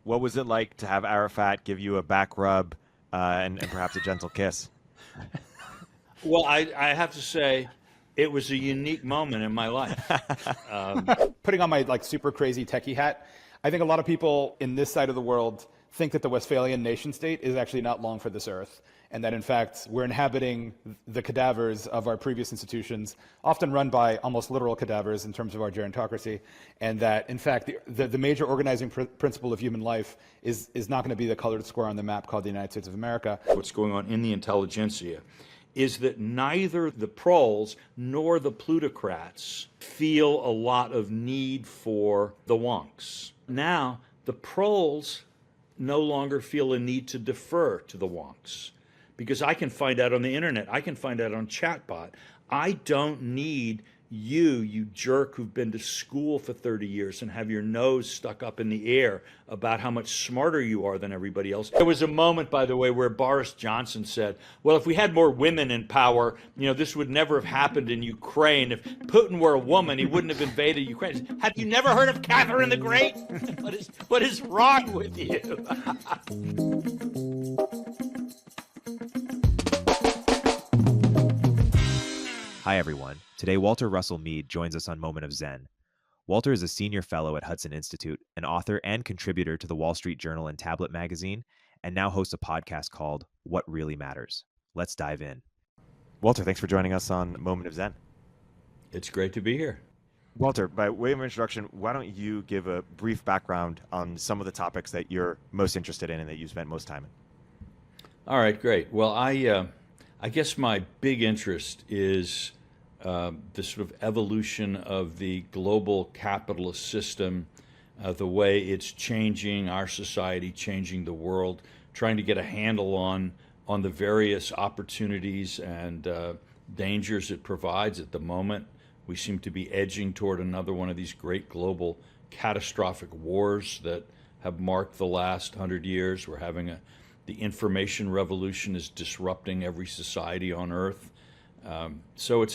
What was it like to have Arafat give you a back rub and perhaps a gentle kiss? Well, I have to say, it was a unique moment in my life. Putting on my super crazy techie hat, I think a lot of people in this side of the world think that the Westphalian nation state is actually not long for this earth, and that in fact we're inhabiting the cadavers of our previous institutions, often run by almost literal cadavers in terms of our gerontocracy, and that in fact the major organizing principle of human life is not going to be the colored square on the map called the United States of America. What's going on in the Intelligentsia is that neither the proles nor the plutocrats feel a lot of need for the wonks. Now, the proles no longer feel a need to defer to the wonks, because I can find out on the internet, I can find out on chatbot. I don't need you jerk who've been to school for 30 years and have your nose stuck up in the air about how much smarter you are than everybody else. There was a moment, by the way, where Boris Johnson said, well, if we had more women in power, this would never have happened in Ukraine. If Putin were a woman, he wouldn't have invaded Ukraine. Have you never heard of Catherine the Great? What is wrong with you? Hi, everyone. Today, Walter Russell Mead joins us on Moment of Zen. Walter is a senior fellow at Hudson Institute, an author and contributor to the Wall Street Journal and Tablet magazine, and now hosts a podcast called What Really Matters. Let's dive in. Walter, thanks for joining us on Moment of Zen. It's great to be here. Walter, by way of introduction, why don't you give a brief background on some of the topics that you're most interested in and that you spent most time in? All right, great. Well, I guess my big interest is the sort of evolution of the global capitalist system, the way it's changing our society, changing the world, trying to get a handle on the various opportunities and dangers it provides. At the moment, we seem to be edging toward another one of these great global catastrophic wars that have marked the last 100 years. We're having the information revolution is disrupting every society on Earth. So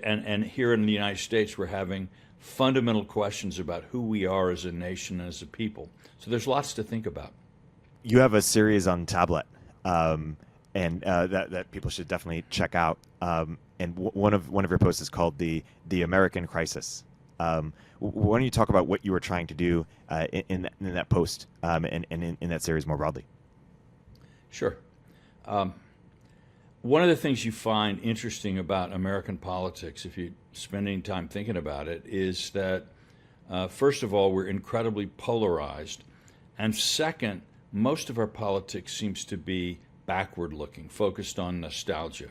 and here in the United States, we're having fundamental questions about who we are as a nation and as a people. So there's lots to think about. You have a series on tablet, and that people should definitely check out. And one of your posts is called the American Crisis. Why don't you talk about what you were trying to do in that post and in that series more broadly? Sure. One of the things you find interesting about American politics, if you spend any time thinking about it, is that, first of all, we're incredibly polarized. And second, most of our politics seems to be backward-looking, focused on nostalgia.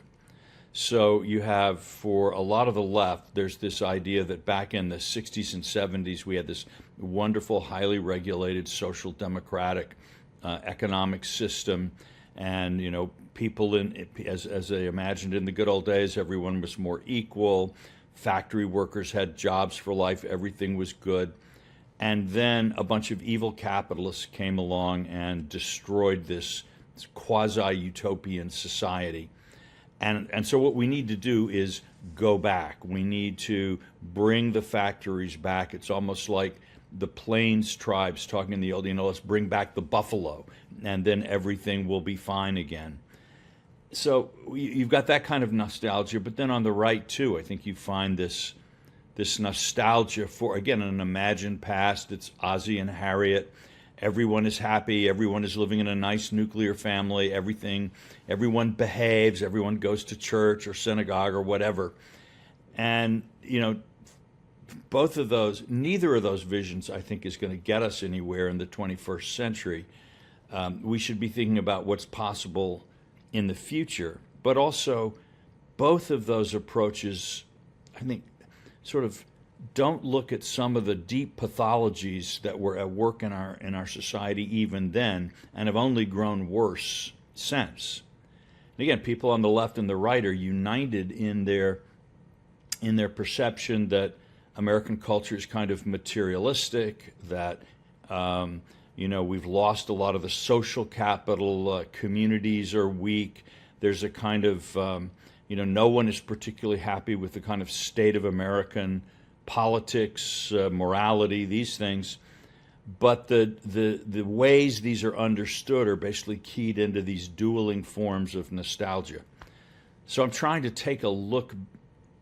So you have, for a lot of the left, there's this idea that back in the 60s and 70s, we had this wonderful, highly regulated, social democratic economic system. And, people as they imagined in the good old days, everyone was more equal. Factory workers had jobs for life. Everything was good. And then a bunch of evil capitalists came along and destroyed this quasi-utopian society. And so what we need to do is go back. We need to bring the factories back. It's almost like the Plains tribes talking in the old, let's bring back the buffalo, and then everything will be fine again. So you've got that kind of nostalgia, but then on the right too, I think you find this nostalgia for, again, an imagined past. It's Ozzie and Harriet. Everyone is happy. Everyone is living in a nice nuclear family. Everyone behaves. Everyone goes to church or synagogue or whatever. And, both of those, neither of those visions, I think, is going to get us anywhere in the 21st century. We should be thinking about what's possible in the future, but also both of those approaches, I think, sort of don't look at some of the deep pathologies that were at work in our society even then, and have only grown worse since. And again, people on the left and the right are united in their perception that American culture is kind of materialistic, that we've lost a lot of the social capital, communities are weak. There's a kind of, no one is particularly happy with the kind of state of American politics, morality, these things. but the ways these are understood are basically keyed into these dueling forms of nostalgia. So I'm trying to take a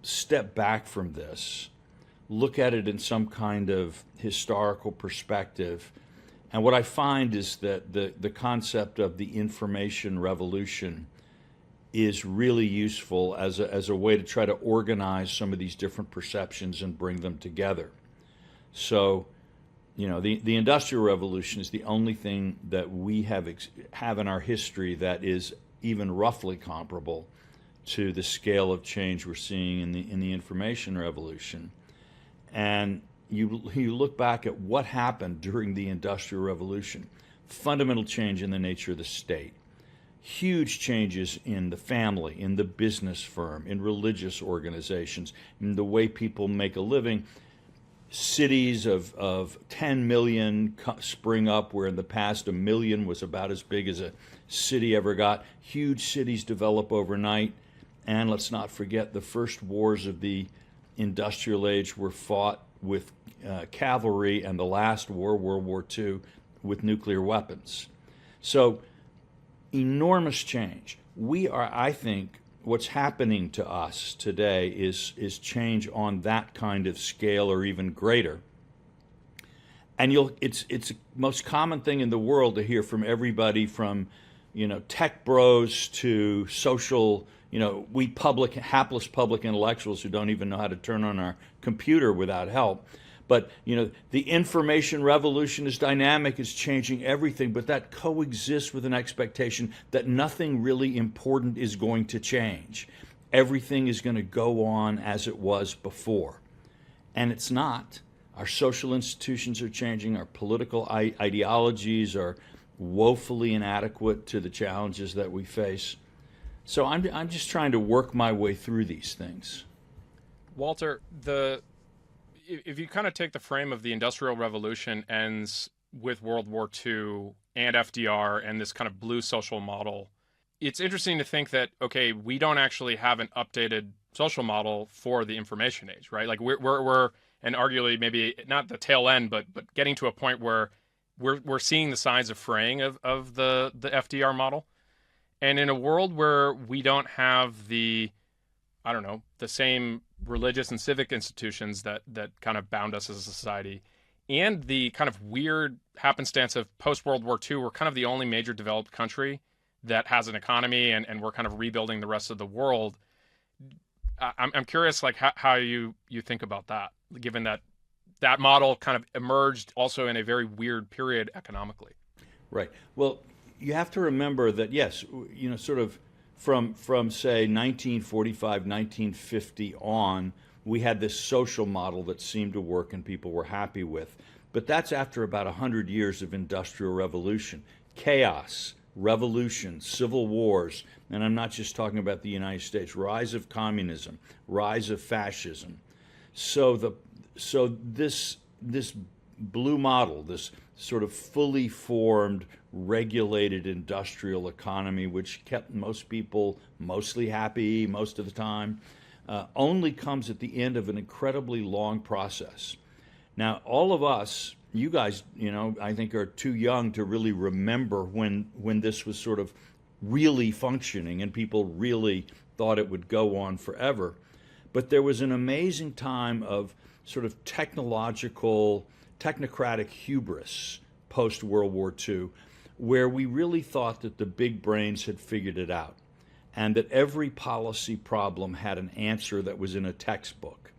step back from this, look at it in some kind of historical perspective. And what I find is that the concept of the information revolution is really useful as a way to try to organize some of these different perceptions and bring them together. So, the Industrial Revolution is the only thing that we have in our history that is even roughly comparable to the scale of change we're seeing in the information revolution. And you look back at what happened during the Industrial Revolution, fundamental change in the nature of the state, huge changes in the family, in the business firm, in religious organizations, in the way people make a living. Cities of 10 million spring up, where in the past 1 million was about as big as a city ever got. Huge cities develop overnight. And let's not forget, the first wars of the industrial age were fought with cavalry, and the last war, World War II, with nuclear weapons. So enormous change. I think, what's happening to us today is change on that kind of scale or even greater. And it's the most common thing in the world to hear from everybody from, tech bros to social, hapless public intellectuals who don't even know how to turn on our computer without help. But, the information revolution is dynamic, it's changing everything, but that coexists with an expectation that nothing really important is going to change. Everything is going to go on as it was before. And it's not. Our social institutions are changing, our political ideologies are woefully inadequate to the challenges that we face. So I'm just trying to work my way through these things. Walter, if you kind of take the frame of the Industrial Revolution ends with World War II and FDR and this kind of blue social model, it's interesting to think that, okay, we don't actually have an updated social model for the information age, right? Like we're and arguably maybe not the tail end, but getting to a point where we're seeing the signs of fraying of the FDR model. And in a world where we don't have the same religious and civic institutions that kind of bound us as a society, and the kind of weird happenstance of post-World War II, we're kind of the only major developed country that has an economy, and we're kind of rebuilding the rest of the world. I'm curious, like, how you think about that, given that model kind of emerged also in a very weird period economically. Right. Well, you have to remember that, yes, sort of from say 1945, 1950 on, we had this social model that seemed to work and people were happy with. But that's after about 100 years of industrial revolution, chaos, revolution, civil wars, and I'm not just talking about the United States, rise of communism, rise of fascism. So this blue model, this sort of fully formed, regulated industrial economy, which kept most people mostly happy most of the time, only comes at the end of an incredibly long process. Now, all of us, you guys, I think are too young to really remember when this was sort of really functioning and people really thought it would go on forever. But there was an amazing time of sort of technocratic hubris post-World War II, where we really thought that the big brains had figured it out and that every policy problem had an answer that was in a textbook.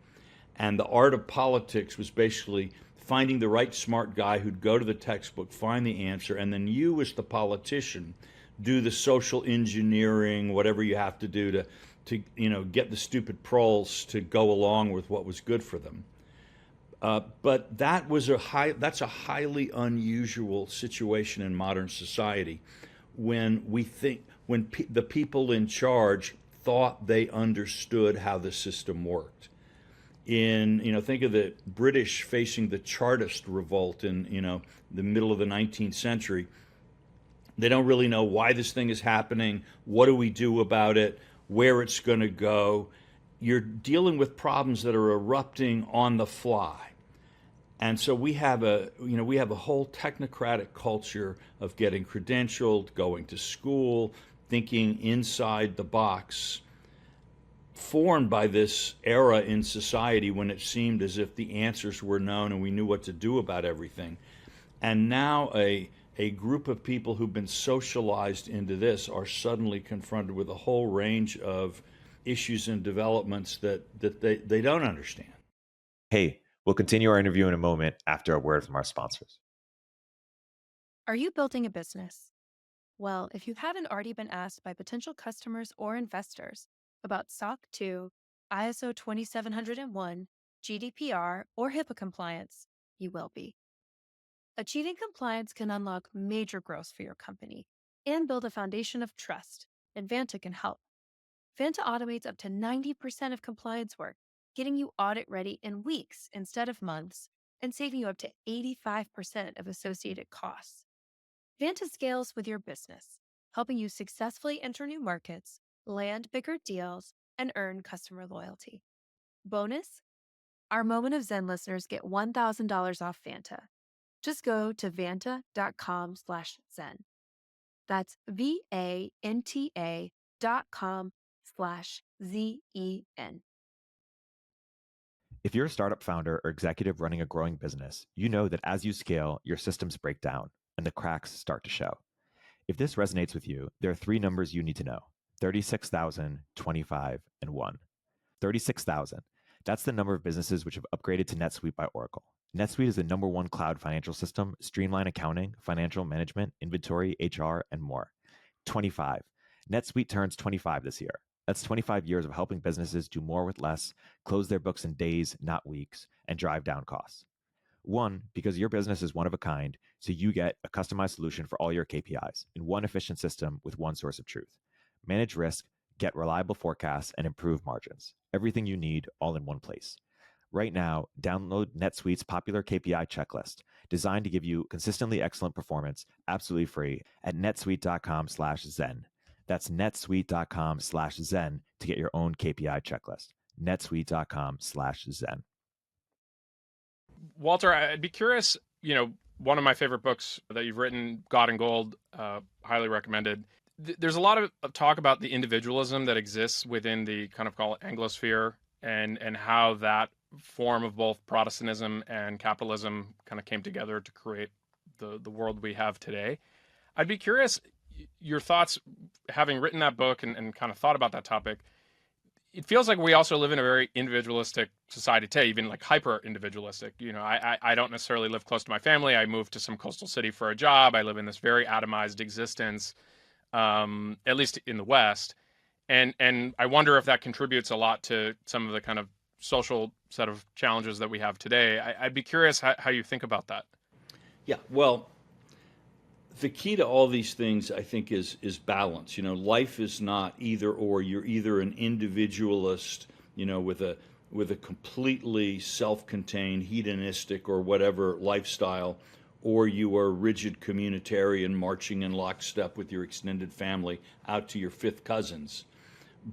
And the art of politics was basically finding the right smart guy who'd go to the textbook, find the answer, and then you as the politician do the social engineering, whatever you have to do to get the stupid proles to go along with what was good for them. But that's a highly unusual situation in modern society when the people in charge thought they understood how the system worked. Think of the British facing the Chartist revolt in the middle of the 19th century. They don't really know why this thing is happening, what do we do about it, where it's going to go. You're dealing with problems that are erupting on the fly. And so we have a whole technocratic culture of getting credentialed, going to school, thinking inside the box, formed by this era in society when it seemed as if the answers were known and we knew what to do about everything. And now a group of people who've been socialized into this are suddenly confronted with a whole range of issues and developments that they don't understand. Hey, we'll continue our interview in a moment after a word from our sponsors. Are you building a business? Well, if you haven't already been asked by potential customers or investors about SOC 2, ISO 27001, GDPR, or HIPAA compliance, you will be. Achieving compliance can unlock major growth for your company and build a foundation of trust, and Vanta can help. Vanta automates up to 90% of compliance work, getting you audit ready in weeks instead of months, and saving you up to 85% of associated costs. Vanta scales with your business, helping you successfully enter new markets, land bigger deals, and earn customer loyalty. Bonus, our Moment of Zen listeners get $1,000 off Vanta. Just go to vanta.com/zen. That's VANTA.com/ZEN. If you're a startup founder or executive running a growing business, you know that as you scale, your systems break down and the cracks start to show. If this resonates with you, there are 3 numbers you need to know: 36,000, 25, and 1. 36,000. That's the number of businesses which have upgraded to NetSuite by Oracle. NetSuite is the #1 cloud financial system, streamline accounting, financial management, inventory, HR, and more. 25. NetSuite turns 25 this year. That's 25 years of helping businesses do more with less, close their books in days, not weeks, and drive down costs. 1, because your business is one of a kind, so you get a customized solution for all your KPIs in one efficient system with one source of truth. Manage risk, get reliable forecasts, and improve margins. Everything you need all in one place. Right now, download NetSuite's popular KPI checklist, designed to give you consistently excellent performance, absolutely free, at netsuite.com/zen. That's netsuite.com/zen to get your own KPI checklist. netsuite.com/zen. Walter, I'd be curious, one of my favorite books that you've written, God and Gold, highly recommended. There's a lot of talk about the individualism that exists within the kind of call it Anglosphere and how that form of both Protestantism and capitalism kind of came together to create the world we have today. I'd be curious your thoughts, having written that book and kind of thought about that topic. It feels like we also live in a very individualistic society today, even like hyper individualistic. I don't necessarily live close to my family. I moved to some coastal city for a job. I live in this very atomized existence, at least in the West. And I wonder if that contributes a lot to some of the kind of social set of challenges that we have today. I'd be curious how you think about that. Yeah, well, the key to all these things, I think, is balance. Life is not either or. You're either an individualist, with a completely self-contained, hedonistic or whatever lifestyle, or you are rigid communitarian, marching in lockstep with your extended family out to your fifth cousins.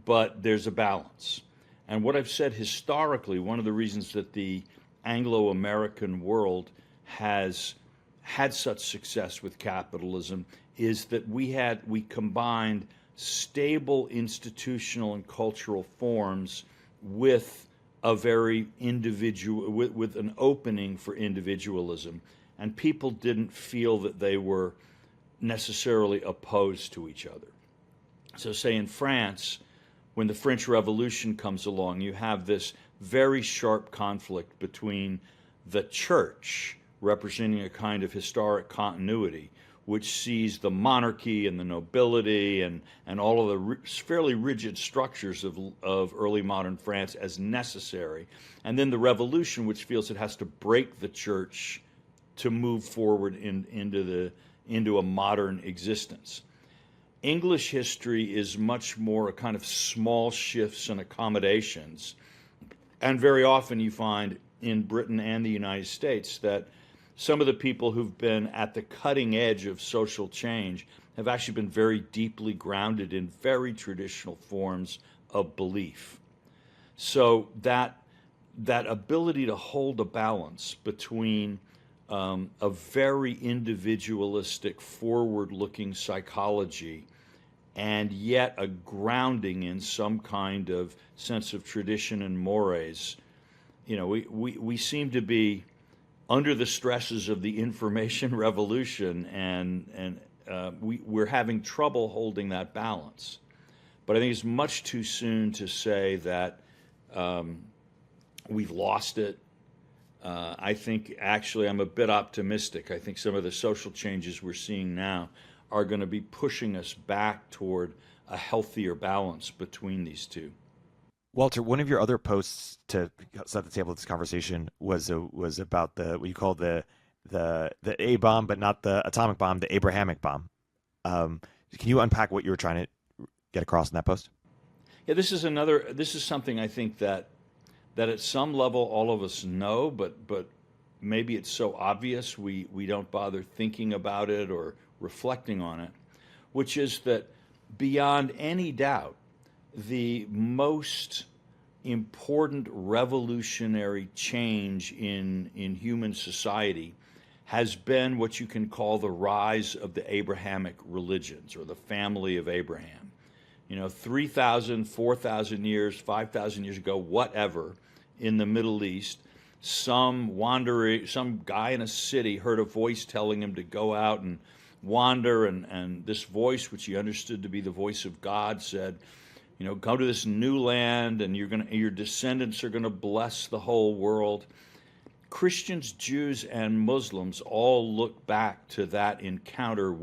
But there's a balance. And what I've said historically, one of the reasons that the Anglo-American world has had such success with capitalism is that we combined stable institutional and cultural forms with a very individual, with an opening for individualism. And people didn't feel that they were necessarily opposed to each other. So say in France, when the French Revolution comes along, you have this very sharp conflict between the church, representing a kind of historic continuity, which sees the monarchy and the nobility and all of the fairly rigid structures of early modern France as necessary. And then the revolution, which feels it has to break the church to move forward into a modern existence. English history is much more a kind of small shifts and accommodations. And very often you find in Britain and the United States that some of the people who've been at the cutting edge of social change have actually been very deeply grounded in very traditional forms of belief. So that that ability to hold a balance between a very individualistic, forward-looking psychology and yet a grounding in some kind of sense of tradition and mores. We seem to be under the stresses of the information revolution, and we're having trouble holding that balance. But I think it's much too soon to say that we've lost it. I think actually I'm a bit optimistic. I think some of the social changes we're seeing now are going to be pushing us back toward a healthier balance between these two. Walter, one of your other posts to set the table of this conversation was about what you call the A bomb, but not the atomic bomb, the Abrahamic bomb. Can you unpack what you were trying to get across in that post? Yeah, this is something I think that at some level all of us know, but maybe it's so obvious we don't bother thinking about it or reflecting on it, which is that beyond any doubt, the most important revolutionary change in human society has been what you can call the rise of the Abrahamic religions, or the family of Abraham. 3,000, 4,000 years, 5,000 years ago, whatever, in the Middle East, some guy in a city heard a voice telling him to go out and wander, and this voice, which he understood to be the voice of God, said, go to this new land, and your descendants are going to bless the whole world. Christians, Jews, and Muslims all look back to that encounter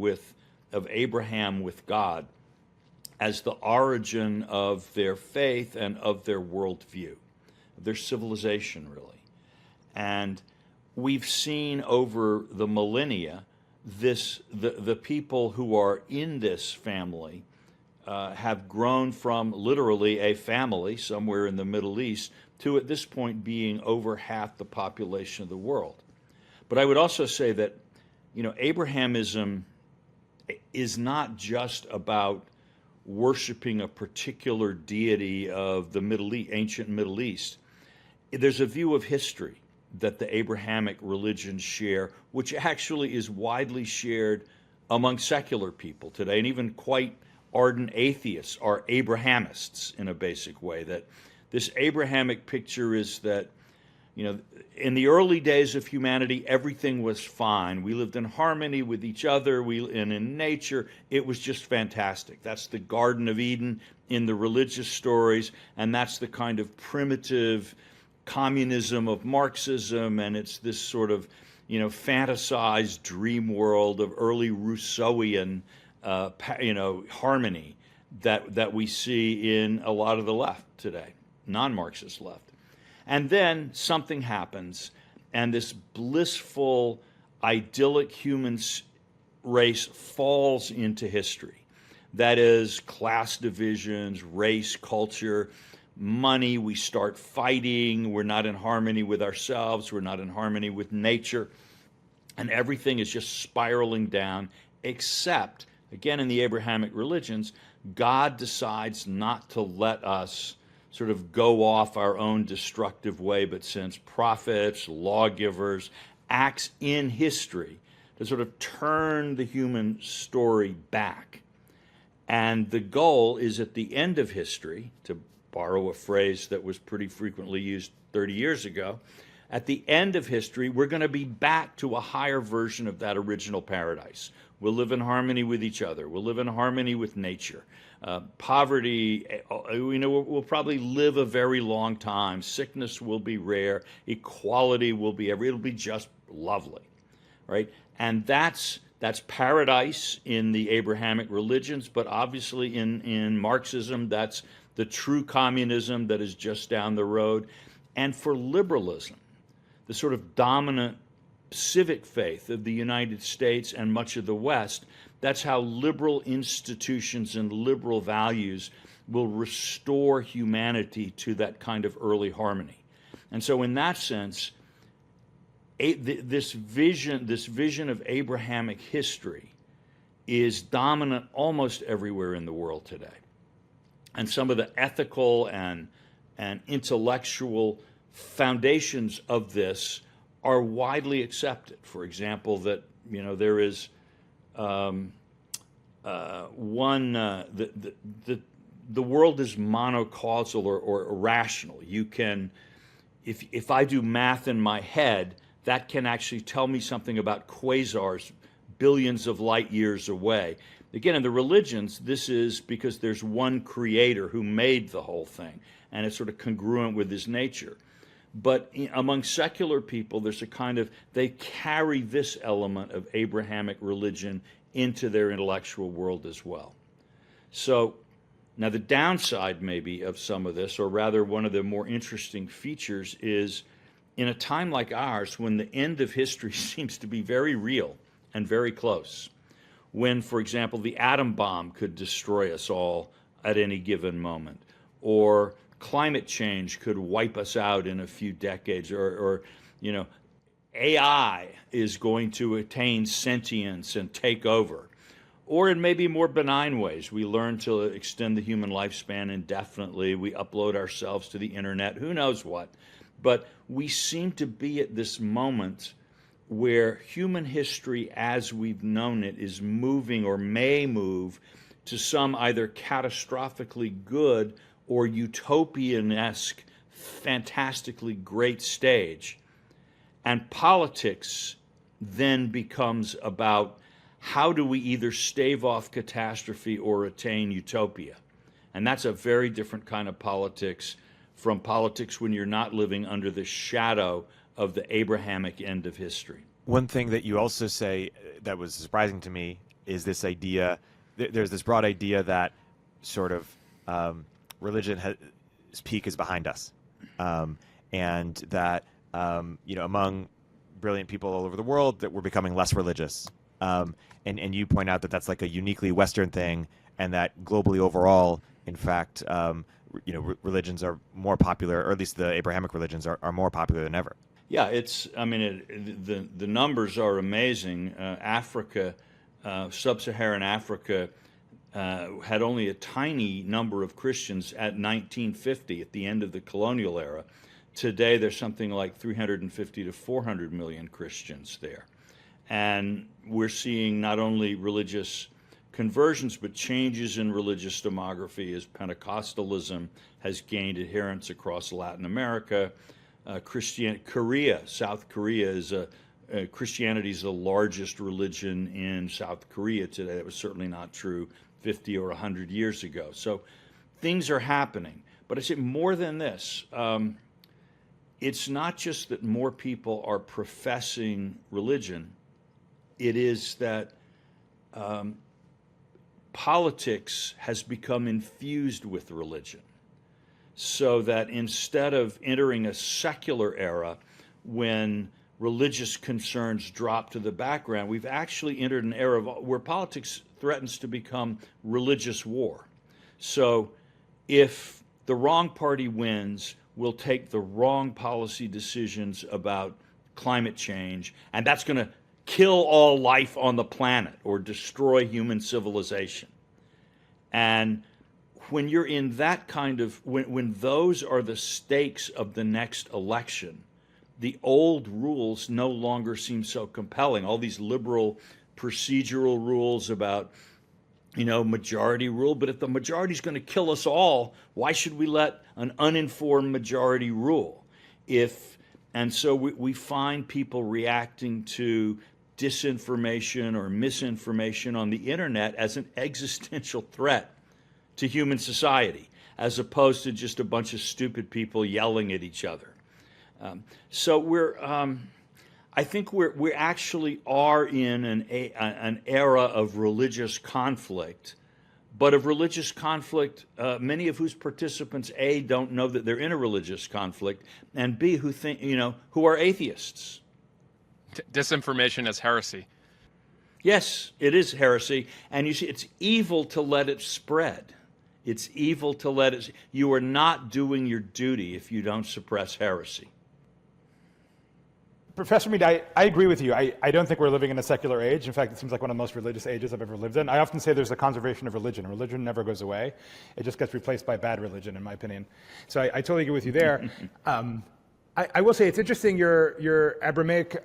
of Abraham with God as the origin of their faith and of their worldview, of their civilization, really. And we've seen over the millennia the people who are in this family have grown from literally a family somewhere in the Middle East to at this point being over half the population of the world. But I would also say that Abrahamism is not just about worshiping a particular deity of the ancient Middle East. There's a view of history that the Abrahamic religions share, which actually is widely shared among secular people today, and even quite ardent atheists are Abrahamists in a basic way. That this Abrahamic picture is that, in the early days of humanity, everything was fine. We lived in harmony with each other, and in nature, it was just fantastic. That's the Garden of Eden in the religious stories, and that's the kind of primitive communism of Marxism, and it's this sort of, fantasized dream world of early Rousseauian, harmony that we see in a lot of the left today, non-Marxist left. And then something happens, and this blissful, idyllic human race falls into history. That is, class divisions, race, culture, money. We start fighting. We're not in harmony with ourselves. We're not in harmony with nature. And everything is just spiraling down, except, again, in the Abrahamic religions, God decides not to let us sort of go off our own destructive way, but sends prophets, lawgivers, acts in history to sort of turn the human story back. And the goal is, at the end of history, to borrow a phrase that was pretty frequently used 30 years ago, at the end of history, we're going to be back to a higher version of that original paradise. We'll live in harmony with each other. We'll live in harmony with nature. Poverty, we'll probably live a very long time. Sickness will be rare. Equality will be it'll be just lovely, right? And that's paradise in the Abrahamic religions, but obviously in Marxism, that's the true communism that is just down the road. And for liberalism, the sort of dominant civic faith of the United States and much of the West, that's how liberal institutions and liberal values will restore humanity to that kind of early harmony. And so in that sense, this vision of Abrahamic history is dominant almost everywhere in the world today. And some of the ethical and intellectual foundations of this are widely accepted. For example, that there is the world is monocausal or irrational. You can, if I do math in my head, that can actually tell me something about quasars billions of light years away. Again, in the religions, this is because there's one creator who made the whole thing, and it's sort of congruent with his nature. But among secular people, there's a kind of, they carry this element of Abrahamic religion into their intellectual world as well. So now the downside maybe of some of this, or rather one of the more interesting features, is in a time like ours, when the end of history seems to be very real and very close, when, for example, the atom bomb could destroy us all at any given moment, or climate change could wipe us out in a few decades, or AI is going to attain sentience and take over. Or in maybe more benign ways, we learn to extend the human lifespan indefinitely, we upload ourselves to the internet, who knows what. But we seem to be at this moment where human history as we've known it is moving, or may move, to some either catastrophically good or utopian-esque, fantastically great stage. And politics then becomes about how do we either stave off catastrophe or attain utopia. And that's a very different kind of politics from politics when you're not living under the shadow of the Abrahamic end of history. One thing that you also say that was surprising to me is this idea, there's this broad idea that sort of religion's peak is behind us, and that among brilliant people all over the world that we're becoming less religious, and you point out that that's like a uniquely Western thing, and that globally overall, in fact, religions are more popular, or at least the Abrahamic religions are more popular than ever. Yeah, the numbers are amazing. Africa, sub-Saharan Africa, had only a tiny number of Christians at 1950, at the end of the colonial era. Today, there's something like 350 to 400 million Christians there. And we're seeing not only religious conversions, but changes in religious demography as Pentecostalism has gained adherents across Latin America. Korea, South Korea is Christianity is the largest religion in South Korea today. That was certainly not true 50 or 100 years ago. So things are happening. But I say more than this. It's not just that more people are professing religion. It is that politics has become infused with religion. So that instead of entering a secular era when religious concerns drop to the background, we've actually entered an era where politics threatens to become religious war. So if the wrong party wins, we'll take the wrong policy decisions about climate change, and that's going to kill all life on the planet or destroy human civilization. And when you're in that kind of, when those are the stakes of the next election, the old rules no longer seem so compelling. All these liberal procedural rules about, majority rule, but if the majority is going to kill us all, why should we let an uninformed majority rule? And so we find people reacting to disinformation or misinformation on the internet as an existential threat to human society, as opposed to just a bunch of stupid people yelling at each other. I think we actually are in an era of religious conflict, but of religious conflict, many of whose participants, A, don't know that they're in a religious conflict, and B, who are atheists. Disinformation is heresy. Yes, it is heresy, and you see, it's evil to let it spread. It's evil to let it. You are not doing your duty if you don't suppress heresy. Professor Mead, I agree with you. I don't think we're living in a secular age. In fact, it seems like one of the most religious ages I've ever lived in. I often say there's a conservation of religion. Religion never goes away. It just gets replaced by bad religion, in my opinion. So I totally agree with you there. I will say it's interesting, your Abrahamic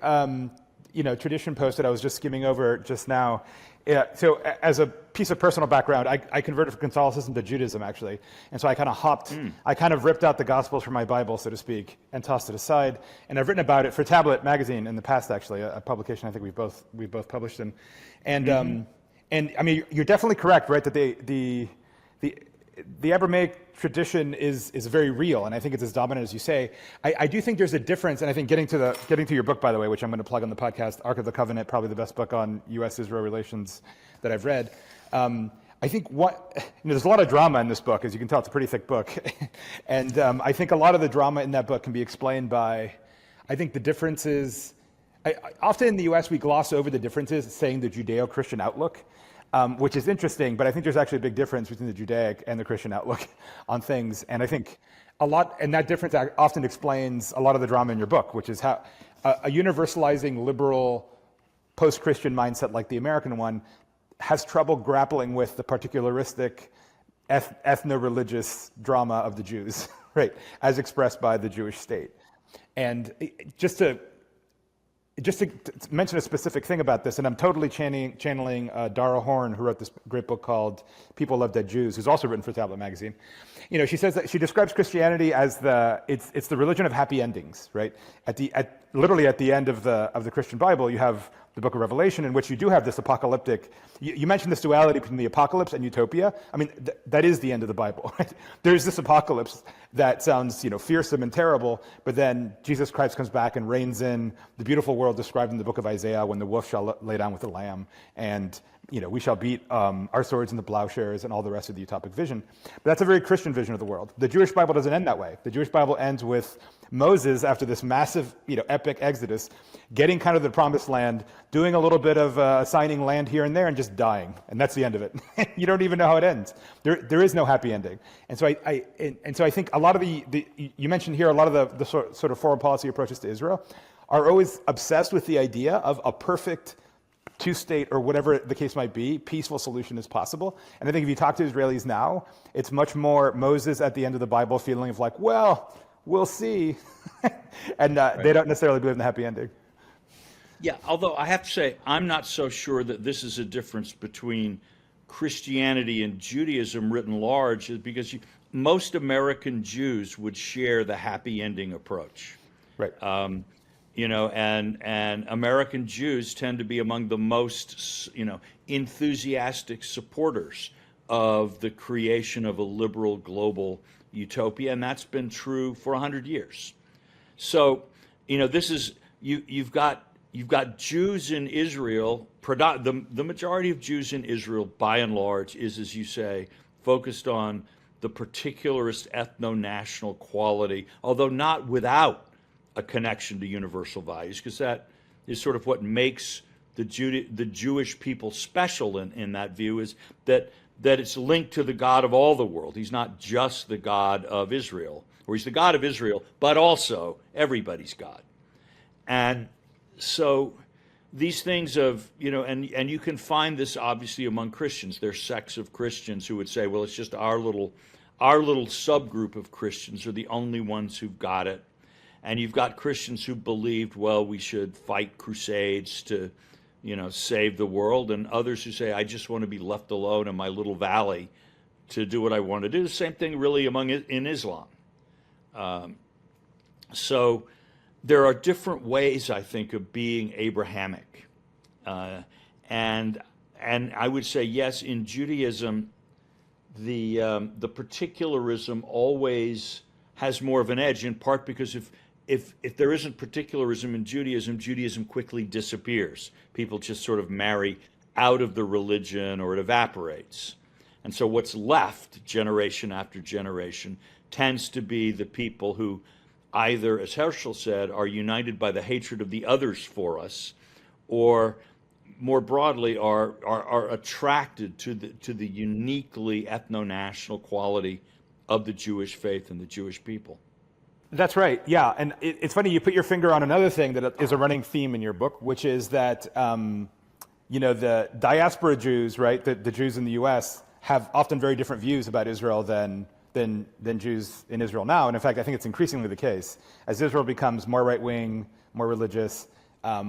tradition post that I was just skimming over just now. Yeah, so as a piece of personal background, I converted from Catholicism to Judaism, actually. And so I kind of I kind of ripped out the Gospels from my Bible, so to speak, and tossed it aside. And I've written about it for Tablet magazine in the past, actually, a publication I think we've both published in. And I mean, you're definitely correct, right, that the Abrahamic tradition is very real, and I think it's as dominant as you say. I do think there's a difference, and I think getting to your book, by the way, which I'm going to plug on the podcast, Ark of the Covenant, probably the best book on U.S.-Israel relations that I've read. I think there's a lot of drama in this book. As you can tell, it's a pretty thick book. And I think a lot of the drama in that book can be explained by, I think the differences, often in the U.S. we gloss over the differences, saying the Judeo-Christian outlook. Which is interesting, but I think there's actually a big difference between the Judaic and the Christian outlook on things. And I think that difference often explains a lot of the drama in your book, which is how a universalizing liberal post-Christian mindset like the American one has trouble grappling with the particularistic ethno-religious drama of the Jews, right, as expressed by the Jewish state. And just to mention a specific thing about this, and I'm totally channeling Dara Horn, who wrote this great book called People Love Dead Jews, who's also written for Tablet magazine. She says that she describes Christianity as it's the religion of happy endings, right? Literally at the end of the Christian Bible, you have the book of Revelation, in which you do have this apocalyptic. You mentioned this duality between the apocalypse and utopia. I mean, that is the end of the Bible, right? There's this apocalypse that sounds, fearsome and terrible, but then Jesus Christ comes back and reigns in the beautiful world described in the book of Isaiah, when the wolf shall lay down with the lamb, and we shall beat our swords into plowshares, and all the rest of the utopic vision. But that's a very Christian vision of the world. The Jewish Bible doesn't end that way. The Jewish Bible ends with Moses, after this massive, epic exodus, getting kind of the promised land, doing a little bit of assigning land here and there, and just dying, and that's the end of it. You don't even know how it ends. There is no happy ending. And so I think a lot of you mentioned here, a lot of the sort of foreign policy approaches to Israel are always obsessed with the idea of a perfect two-state, or whatever the case might be, peaceful solution is possible. And I think if you talk to Israelis now, it's much more Moses at the end of the Bible feeling of like, well, we'll see. And they don't necessarily believe in the happy ending. Yeah, although I have to say, I'm not so sure that this is a difference between Christianity and Judaism written large, is because most American Jews would share the happy ending approach. Right. And American Jews tend to be among the most, enthusiastic supporters of the creation of a liberal global utopia, and that's been true for 100 years. So, this is you've got Jews in Israel. The majority of Jews in Israel, by and large, is, as you say, focused on the particularist ethno-national quality, although not without a connection to universal values, because that is sort of what makes the Jewish people special in that view, is that it's linked to the God of all the world. He's not just the God of Israel, or he's the God of Israel, but also everybody's God. And so these things of, and you can find this obviously among Christians. There's sects of Christians who would say, well, it's just our little subgroup of Christians are the only ones who've got it. And you've got Christians who believed, well, we should fight crusades to, save the world, and others who say, I just want to be left alone in my little valley to do what I want to do. The same thing really in Islam. So there are different ways, I think, of being Abrahamic. And I would say, yes, in Judaism, the particularism always has more of an edge, in part because if there isn't particularism in Judaism, Judaism quickly disappears. People just sort of marry out of the religion, or it evaporates. And so what's left, generation after generation, tends to be the people who either, as Herschel said, are united by the hatred of the others for us, or more broadly are attracted to the uniquely ethno-national quality of the Jewish faith and the Jewish people. That's right, yeah. And it's funny, you put your finger on another thing that is a running theme in your book, which is that, the diaspora Jews, right, the Jews in the U.S., have often very different views about Israel than than Jews in Israel now. And in fact, I think it's increasingly the case. As Israel becomes more right-wing, more religious, I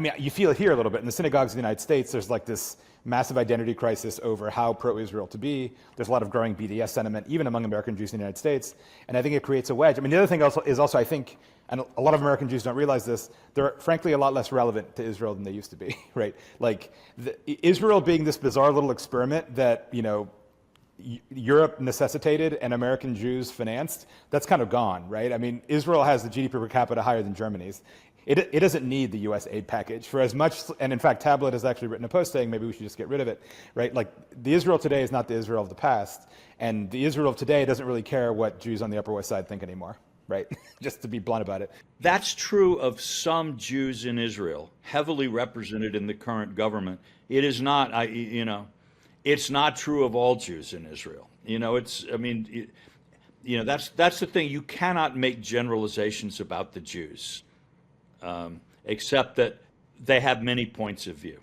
mean, you feel it here a little bit. In the synagogues of the United States, there's like this massive identity crisis over how pro-Israel to be. There's a lot of growing BDS sentiment, even among American Jews in the United States. And I think it creates a wedge. I mean, the other thing is also, I think, and a lot of American Jews don't realize this, they're frankly a lot less relevant to Israel than they used to be, right? Like, Israel being this bizarre little experiment that, you know, Europe necessitated and American Jews financed, that's kind of gone, right? I mean, Israel has the GDP per capita higher than Germany's. It doesn't need the US aid package for as much, and in fact, Tablet has actually written a post saying maybe we should just get rid of it, right? Like, the Israel today is not the Israel of the past, and the Israel of today doesn't really care what Jews on the Upper West Side think anymore, right? Just to be blunt about it. That's true of some Jews in Israel, heavily represented in the current government. It is not, it's not true of all Jews in Israel. That's the thing. You cannot make generalizations about the Jews. Except that they have many points of view.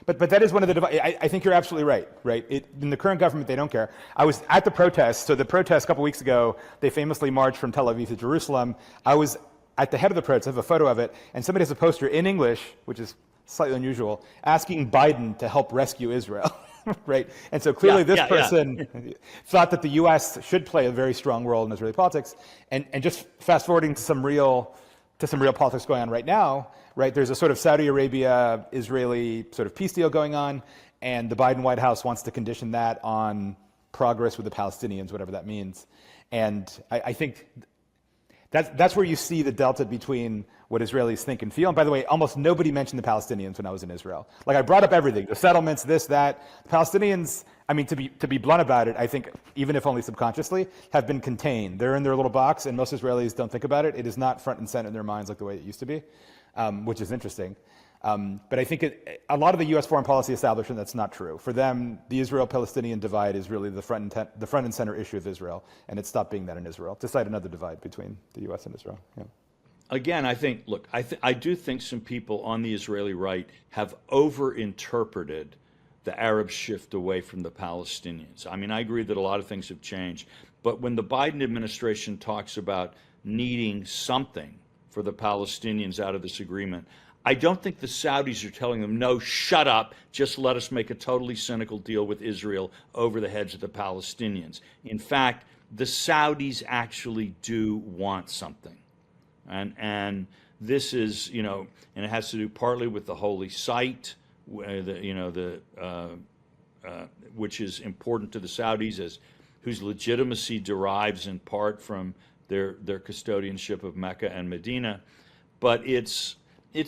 But that is one of the I think you're absolutely right? In the current government, they don't care. I was at the protest. So the protest a couple weeks ago, they famously marched from Tel Aviv to Jerusalem. I was at the head of the protest. I have a photo of it. And somebody has a poster in English, which is slightly unusual, asking Biden to help rescue Israel. Right? And so clearly this person thought that the U.S. should play a very strong role in Israeli politics. And just fast forwarding to some real politics going on right now, right? There's a sort of Saudi Arabia-Israeli sort of peace deal going on, and the Biden White House wants to condition that on progress with the Palestinians, whatever that means. And I think that's where you see the delta between what Israelis think and feel. And by the way, almost nobody mentioned the Palestinians when I was in Israel. Like, I brought up everything, the settlements, this, that. The Palestinians, I mean, to be blunt about it, I think, even if only subconsciously, have been contained. They're in their little box, and most Israelis don't think about it. It is not front and center in their minds like the way it used to be, which is interesting. But I think a lot of the U.S. foreign policy establishment, that's not true. For them, the Israel-Palestinian divide is really the front and center issue of Israel, and it stopped being that in Israel, to cite another divide between the U.S. and Israel. Yeah. Again, I think, look, I do think some people on the Israeli right have overinterpreted the Arab shift away from the Palestinians. I mean, I agree that a lot of things have changed, but when the Biden administration talks about needing something for the Palestinians out of this agreement, I don't think the Saudis are telling them, no, shut up, just let us make a totally cynical deal with Israel over the heads of the Palestinians. In fact, the Saudis actually do want something. And this is, and it has to do partly with the holy site, which is important to the Saudis, whose legitimacy derives in part from their custodianship of Mecca and Medina. But it's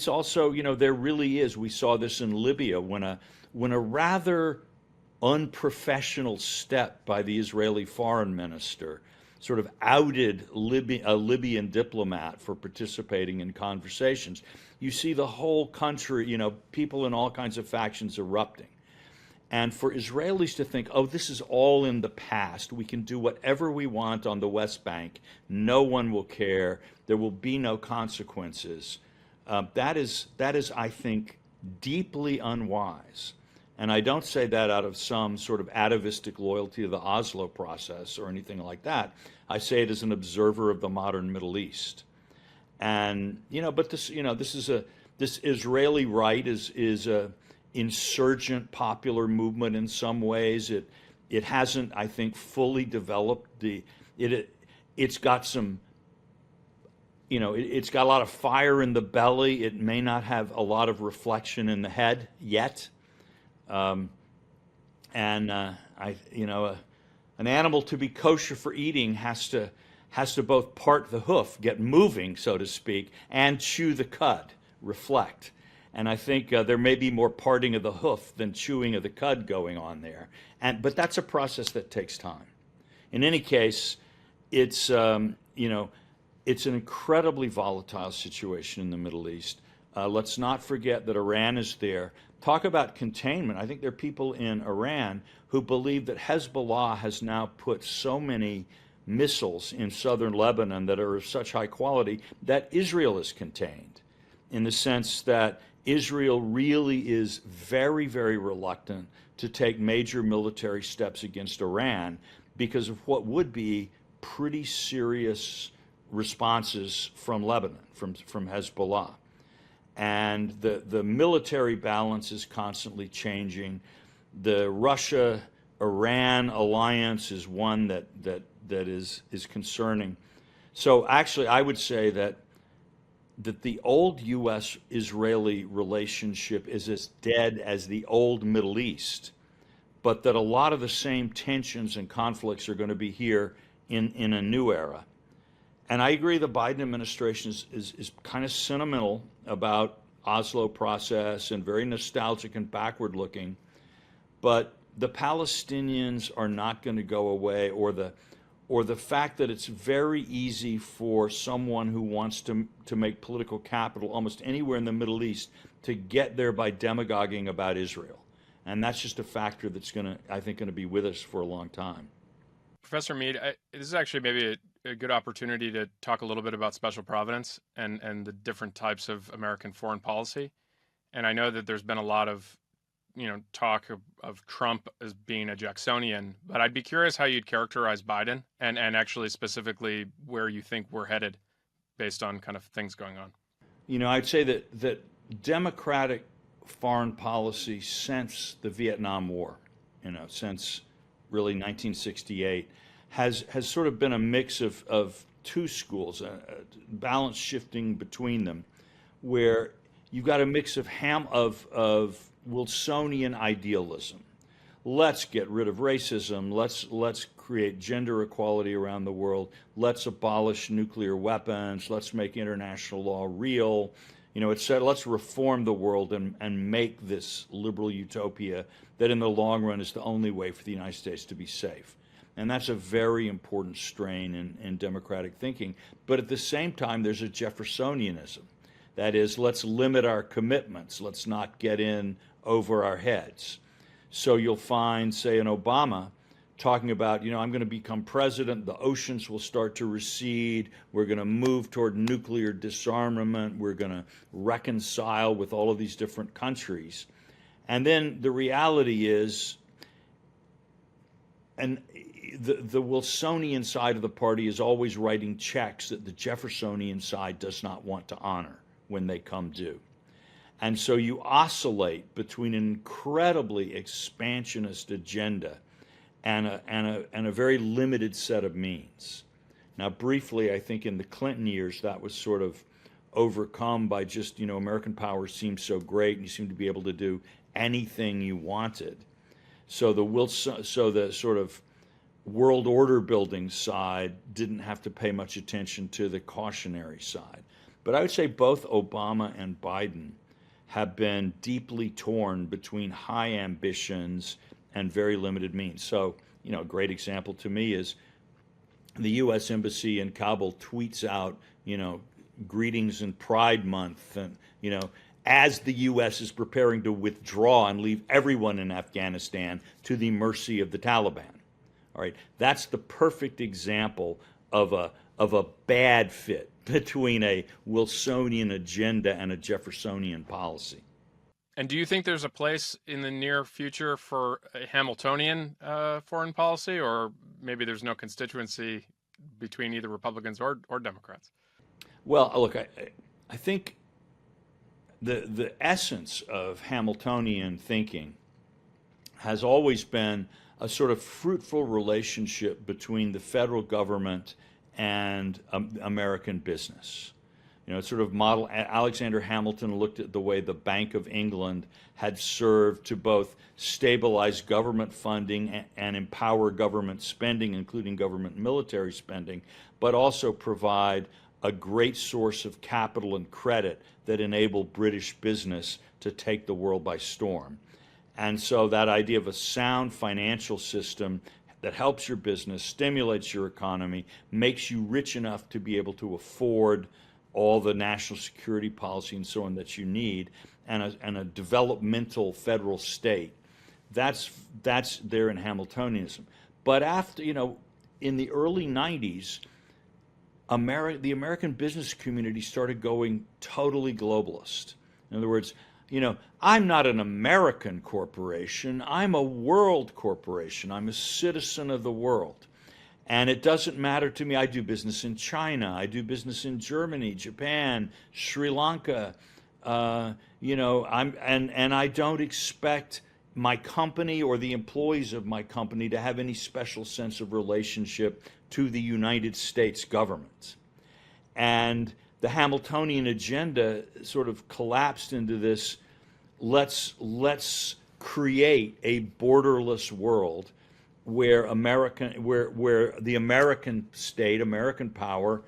also, there really is. We saw this in Libya when a rather unprofessional step by the Israeli foreign minister sort of outed a Libyan diplomat for participating in conversations. You see the whole country, people in all kinds of factions erupting. And for Israelis to think, oh, this is all in the past, we can do whatever we want on the West Bank, no one will care, there will be no consequences, that is, I think, deeply unwise. And I don't say that out of some sort of atavistic loyalty to the Oslo process or anything like that. I say it as an observer of the modern Middle East. And, but this Israeli right is a insurgent popular movement in some ways. It hasn't, I think, fully developed it's got some, it's got a lot of fire in the belly. It may not have a lot of reflection in the head yet. An animal to be kosher for eating has to both part the hoof, get moving, so to speak, and chew the cud, reflect. And I think there may be more parting of the hoof than chewing of the cud going on there. But that's a process that takes time. In any case, it's an incredibly volatile situation in the Middle East. Let's not forget that Iran is there. Talk about containment. I think there are people in Iran who believe that Hezbollah has now put so many missiles in southern Lebanon that are of such high quality that Israel is contained, in the sense that Israel really is very, very reluctant to take major military steps against Iran because of what would be pretty serious responses from Lebanon, from Hezbollah. And the military balance is constantly changing. The Russia-Iran alliance is one that is concerning. So actually, I would say that the old U.S.-Israeli relationship is as dead as the old Middle East, but that a lot of the same tensions and conflicts are going to be here in a new era. And I agree the Biden administration is kind of sentimental about Oslo process and very nostalgic and backward looking, but the Palestinians are not going to go away, or the fact that it's very easy for someone who wants to make political capital almost anywhere in the Middle East to get there by demagoguing about Israel. And that's just a factor that's I think, going to be with us for a long time. Professor Mead, this is actually maybe a good opportunity to talk a little bit about special providence and the different types of American foreign policy. And I know that there's been a lot of talk of Trump as being a Jacksonian, but I'd be curious how you'd characterize Biden and actually specifically where you think we're headed based on kind of things going on. I'd say that Democratic foreign policy since the Vietnam War, since really 1968, has sort of been a mix of two schools, balance shifting between them, where you've got a mix of Wilsonian idealism. Let's get rid of racism. Let's create gender equality around the world. Let's abolish nuclear weapons. Let's make international law real. It said, let's reform the world and make this liberal utopia that in the long run is the only way for the United States to be safe. And that's a very important strain in democratic thinking. But at the same time, there's a Jeffersonianism. That is, let's limit our commitments. Let's not get in over our heads. So you'll find, say, an Obama talking about, I'm going to become president, the oceans will start to recede, we're going to move toward nuclear disarmament, we're going to reconcile with all of these different countries. And then the reality is, and the Wilsonian side of the party is always writing checks that the Jeffersonian side does not want to honor when they come due. And so you oscillate between an incredibly expansionist agenda and a very limited set of means. Now, briefly, I think in the Clinton years, that was sort of overcome by just, American power seemed so great and you seemed to be able to do anything you wanted. So the sort of world order building side didn't have to pay much attention to the cautionary side. But I would say both Obama and Biden have been deeply torn between high ambitions and very limited means. So, a great example to me is the U.S. Embassy in Kabul tweets out, greetings in Pride Month, and, as the U.S. is preparing to withdraw and leave everyone in Afghanistan to the mercy of the Taliban. All right, that's the perfect example of a bad fit between a Wilsonian agenda and a Jeffersonian policy. And do you think there's a place in the near future for a Hamiltonian foreign policy, or maybe there's no constituency between either Republicans or Democrats? Well, look, I think the essence of Hamiltonian thinking has always been a sort of fruitful relationship between the federal government and American business. It's sort of model. Alexander Hamilton looked at the way the Bank of England had served to both stabilize government funding and empower government spending, including government military spending, but also provide a great source of capital and credit that enabled British business to take the world by storm. And so that idea of a sound financial system that helps your business, stimulates your economy, makes you rich enough to be able to afford all the national security policy and so on that you need, and a developmental federal state. That's there in Hamiltonianism. But after, in the early 90s, the American business community started going totally globalist. In other words, I'm not an American corporation, I'm a world corporation, I'm a citizen of the world. And it doesn't matter to me. I do business in China. I do business in Germany, Japan, Sri Lanka. And I don't expect my company or the employees of my company to have any special sense of relationship to the United States government. And the Hamiltonian agenda sort of collapsed into this, let's create a borderless world where the American state, American power,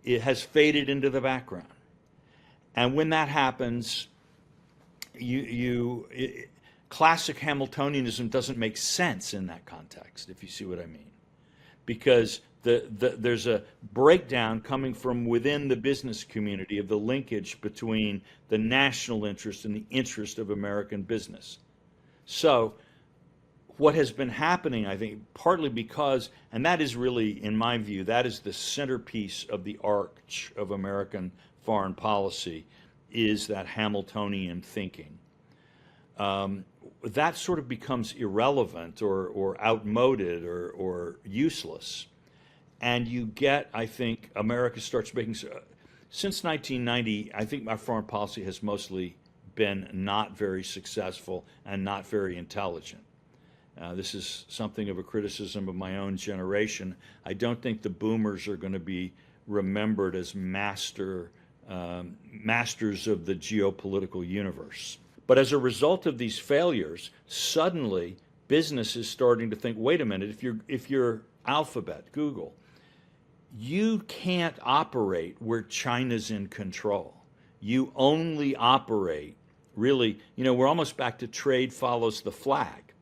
it has faded into the background. And when that happens, classic Hamiltonianism doesn't make sense in that context, if you see what I mean. Because there's a breakdown coming from within the business community of the linkage between the national interest and the interest of American business. So what has been happening, I think, partly because, and that is really, in my view, that is the centerpiece of the arch of American foreign policy, is that Hamiltonian thinking. That sort of becomes irrelevant or outmoded or useless. And you get, I think, America starts making, since 1990, I think our foreign policy has mostly been not very successful and not very intelligent. This is something of a criticism of my own generation. I don't think the boomers are going to be remembered as masters of the geopolitical universe. But as a result of these failures, suddenly business is starting to think, wait a minute, if you're Alphabet, Google, you can't operate where China's in control. You only operate, really, we're almost back to trade follows the flag,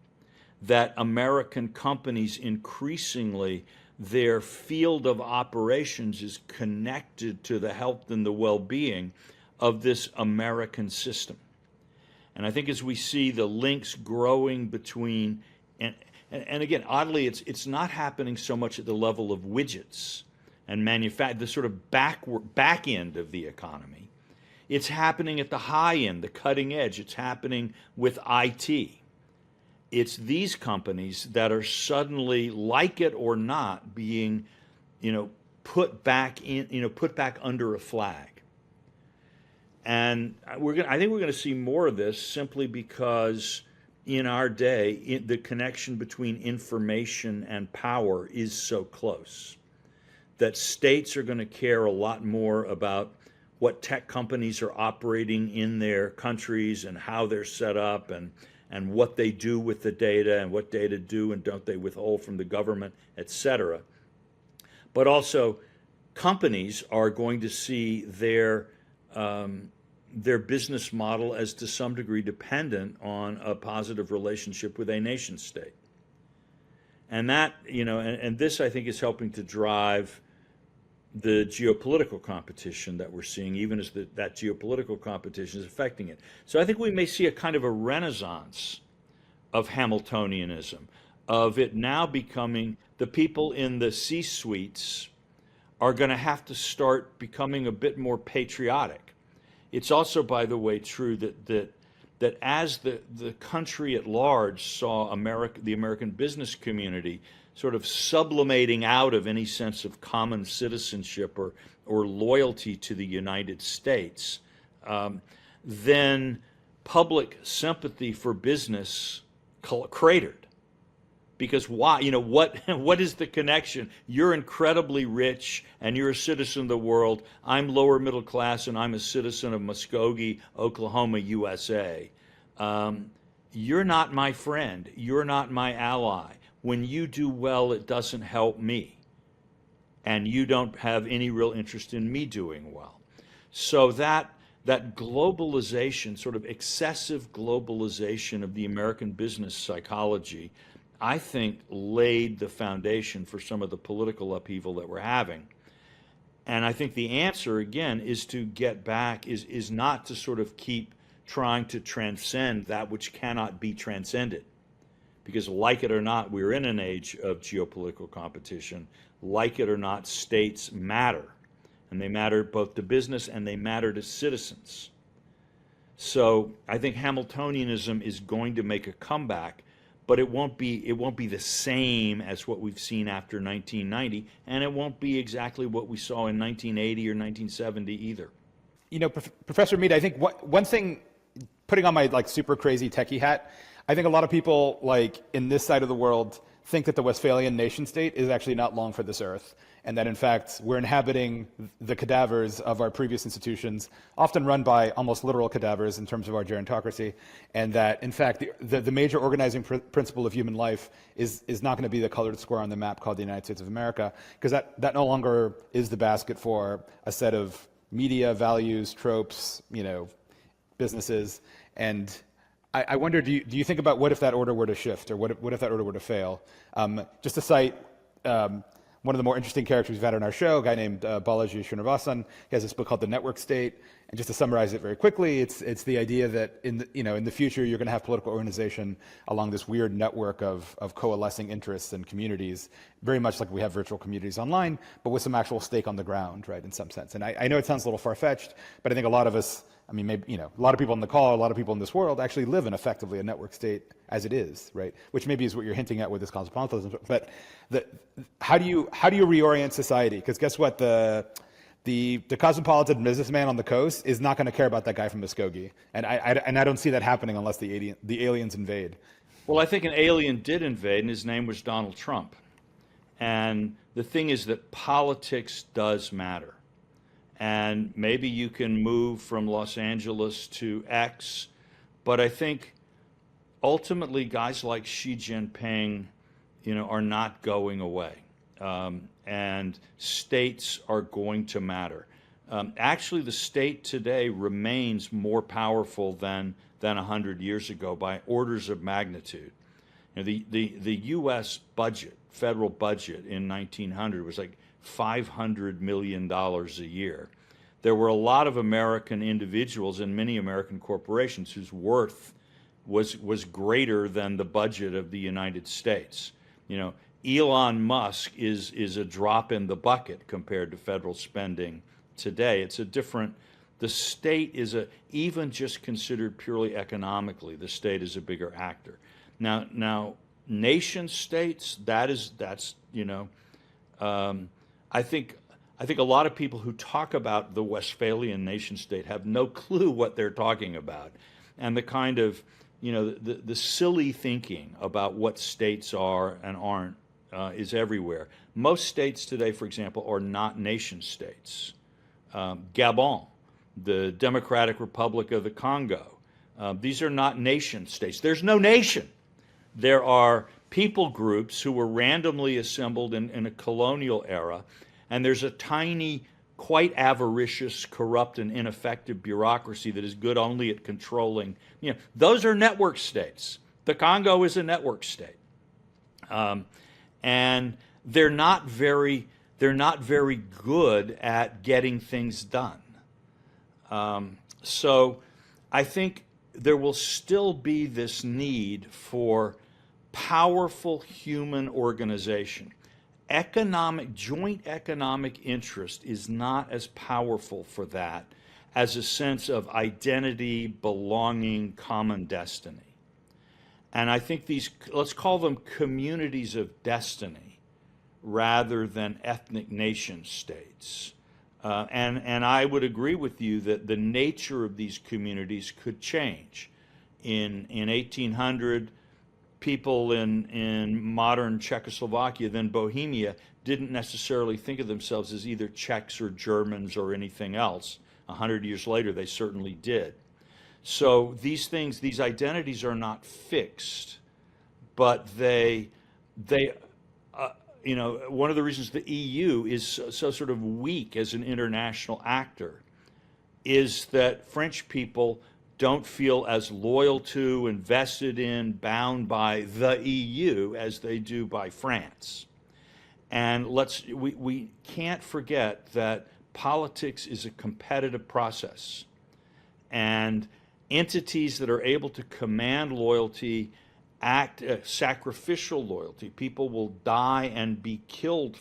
that American companies increasingly, their field of operations is connected to the health and the well-being of this American system. And I think as we see the links growing between, and again, oddly, it's not happening so much at the level of widgets and the sort of back end of the economy. It's happening at the high end, the cutting edge. It's happening with IT. It's these companies that are suddenly, like it or not, being, put back under a flag. And I think we're going to see more of this simply because in our day, the connection between information and power is so close that states are going to care a lot more about what tech companies are operating in their countries and how they're set up and what they do with the data and what data do and don't they withhold from the government, et cetera. But also, companies are going to see their business model as to some degree dependent on a positive relationship with a nation state. And that, and this I think is helping to drive the geopolitical competition that we're seeing, even as that geopolitical competition is affecting it. So I think we may see a kind of a renaissance of Hamiltonianism, of it now becoming the people in the C-suites are going to have to start becoming a bit more patriotic. It's also, by the way, true that as the country at large saw the American business community sort of sublimating out of any sense of common citizenship or loyalty to the United States, then public sympathy for business cratered. Because why? What is the connection? You're incredibly rich and you're a citizen of the world. I'm lower middle class and I'm a citizen of Muskogee, Oklahoma, USA. You're not my friend. You're not my ally. When you do well, it doesn't help me. And you don't have any real interest in me doing well. So that globalization, sort of excessive globalization of the American business psychology, I think laid the foundation for some of the political upheaval that we're having. And I think the answer, again, is to get back, is not to sort of keep trying to transcend that which cannot be transcended. Because like it or not, we're in an age of geopolitical competition. Like it or not, states matter. And they matter both to business and they matter to citizens. So I think Hamiltonianism is going to make a comeback, but it won't be the same as what we've seen after 1990, and it won't be exactly what we saw in 1980 or 1970 either. Professor Mead, I think one thing, putting on my super crazy techie hat, I think a lot of people in this side of the world think that the Westphalian nation state is actually not long for this earth, and that in fact we're inhabiting the cadavers of our previous institutions, often run by almost literal cadavers in terms of our gerontocracy, and that in fact the major organizing principle of human life is not going to be the colored square on the map called the United States of America, because that no longer is the basket for a set of media, values, tropes, businesses. And I wonder, do you think about what if that order were to shift, or what if that order were to fail? Just to cite one of the more interesting characters we've had on our show, a guy named Balaji Srinivasan. He has this book called The Network State. And just to summarize it very quickly, it's the idea that in the future you're going to have political organization along this weird network of coalescing interests and communities, very much like we have virtual communities online, but with some actual stake on the ground, right, in some sense. And I know it sounds a little far-fetched, but I think a lot of us, maybe, a lot of people on the call, a lot of people in this world actually live in effectively a network state as it is, right? Which maybe is what you're hinting at with this cosmopolitanism. But how do you reorient society? Because guess what? The cosmopolitan businessman on the coast is not going to care about that guy from Muskogee, and I don't see that happening unless the aliens invade. Well, I think an alien did invade, and his name was Donald Trump. And the thing is that politics does matter. And maybe you can move from Los Angeles to X, but I think ultimately guys like Xi Jinping, are not going away. And states are going to matter. Actually, the state today remains more powerful than 100 years ago by orders of magnitude. The U.S. budget, federal budget in 1900 was like $500 million a year. There were a lot of American individuals and many American corporations whose worth was greater than the budget of the United States. Elon Musk is a drop in the bucket compared to federal spending today. It's a different, the state is even just considered purely economically, the state is a bigger actor. Now nation states, I think a lot of people who talk about the Westphalian nation state have no clue what they're talking about. And the kind of, the silly thinking about what states are and aren't is everywhere. Most states today, for example, are not nation states. Gabon, the Democratic Republic of the Congo, these are not nation states. There's no nation. There are people groups who were randomly assembled in a colonial era, and there's a tiny, quite avaricious, corrupt, and ineffective bureaucracy that is good only at controlling. Those are network states. The Congo is a network state. And they're not very good at getting things done. So I think there will still be this need for powerful human organization. Joint economic interest is not as powerful for that as a sense of identity, belonging, common destiny. And I think let's call them communities of destiny rather than ethnic nation states. And I would agree with you that the nature of these communities could change. In 1800, people in modern Czechoslovakia, then Bohemia, didn't necessarily think of themselves as either Czechs or Germans or anything else. 100 years later, they certainly did. So these identities are not fixed, but one of the reasons the EU is so sort of weak as an international actor is that French people don't feel as loyal to, invested in, bound by the EU as they do by France. And we can't forget that politics is a competitive process. And entities that are able to command loyalty act sacrificial loyalty. People will die and be kill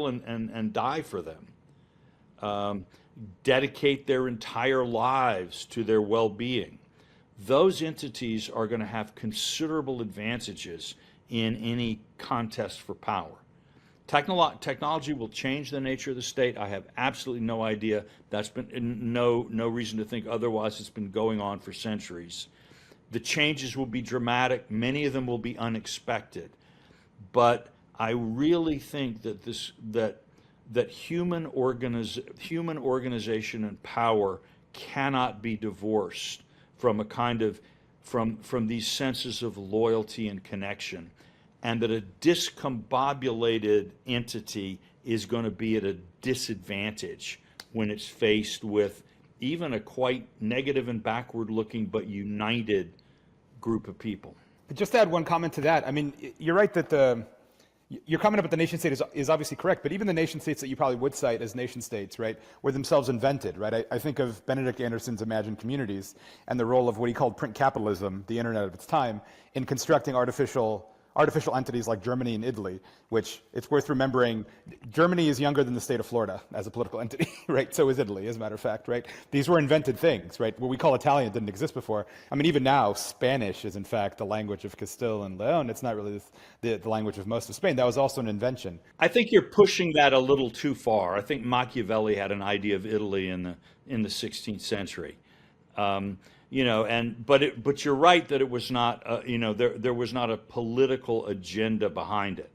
and die for them. Dedicate their entire lives to their well-being. those entities are going to have considerable advantages in any contest for power. Technology will change the nature of the state. I have absolutely no idea. That's been no reason to think otherwise. It's been going on for centuries. The changes will be dramatic. Many of them will be unexpected. But I really think that human organization and power cannot be divorced from a kind of from these senses of loyalty and connection, and that a discombobulated entity is going to be at a disadvantage when it's faced with even a quite negative and backward-looking but united group of people. Just to add one comment to that, I mean, you're right that your comment about the nation state is obviously correct, but even the nation states that you probably would cite as nation states, right, were themselves invented, right? I think of Benedict Anderson's Imagined Communities and the role of what he called print capitalism, the internet of its time, in constructing artificial entities like Germany and Italy, which it's worth remembering, Germany is younger than the state of Florida as a political entity, right? So is Italy, as a matter of fact, right? These were invented things, right? What we call Italian didn't exist before. I mean, even now, Spanish is in fact the language of Castile and Leon. It's not really the language of most of Spain. That was also an invention. I think you're pushing that a little too far. I think Machiavelli had an idea of Italy in the 16th century. But you're right that it was not, there was not a political agenda behind it.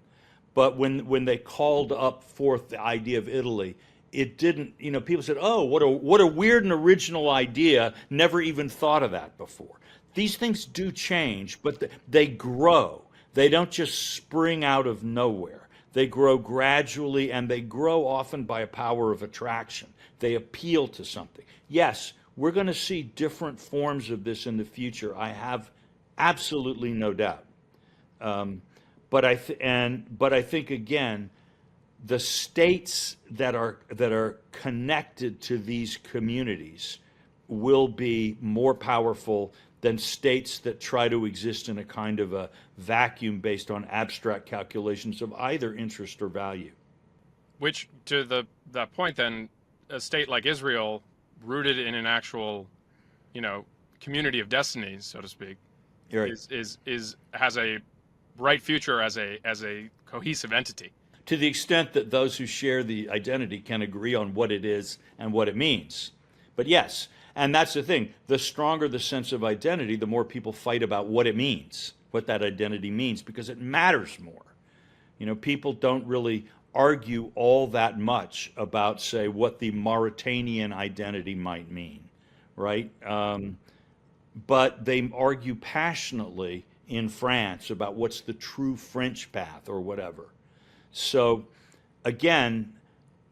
But when they called up forth the idea of Italy, it didn't, people said, oh, what a weird and original idea, never even thought of that before. These things do change, but they grow. They don't just spring out of nowhere. They grow gradually, and they grow often by a power of attraction. They appeal to something. Yes, we're going to see different forms of this in the future. I have absolutely no doubt. But I think again, the states that are connected to these communities will be more powerful than states that try to exist in a kind of a vacuum based on abstract calculations of either interest or value. Which, to that point, then, a state like Israel, rooted in an actual, community of destinies, so to speak, Right. has a bright future as a cohesive entity. To the extent that those who share the identity can agree on what it is and what it means. But yes, and that's the thing, the stronger the sense of identity, the more people fight about what it means, what that identity means, because it matters more. People don't really argue all that much about, say, what the Mauritanian identity might mean, right? But they argue passionately in France about what's the true French path or whatever. So, again,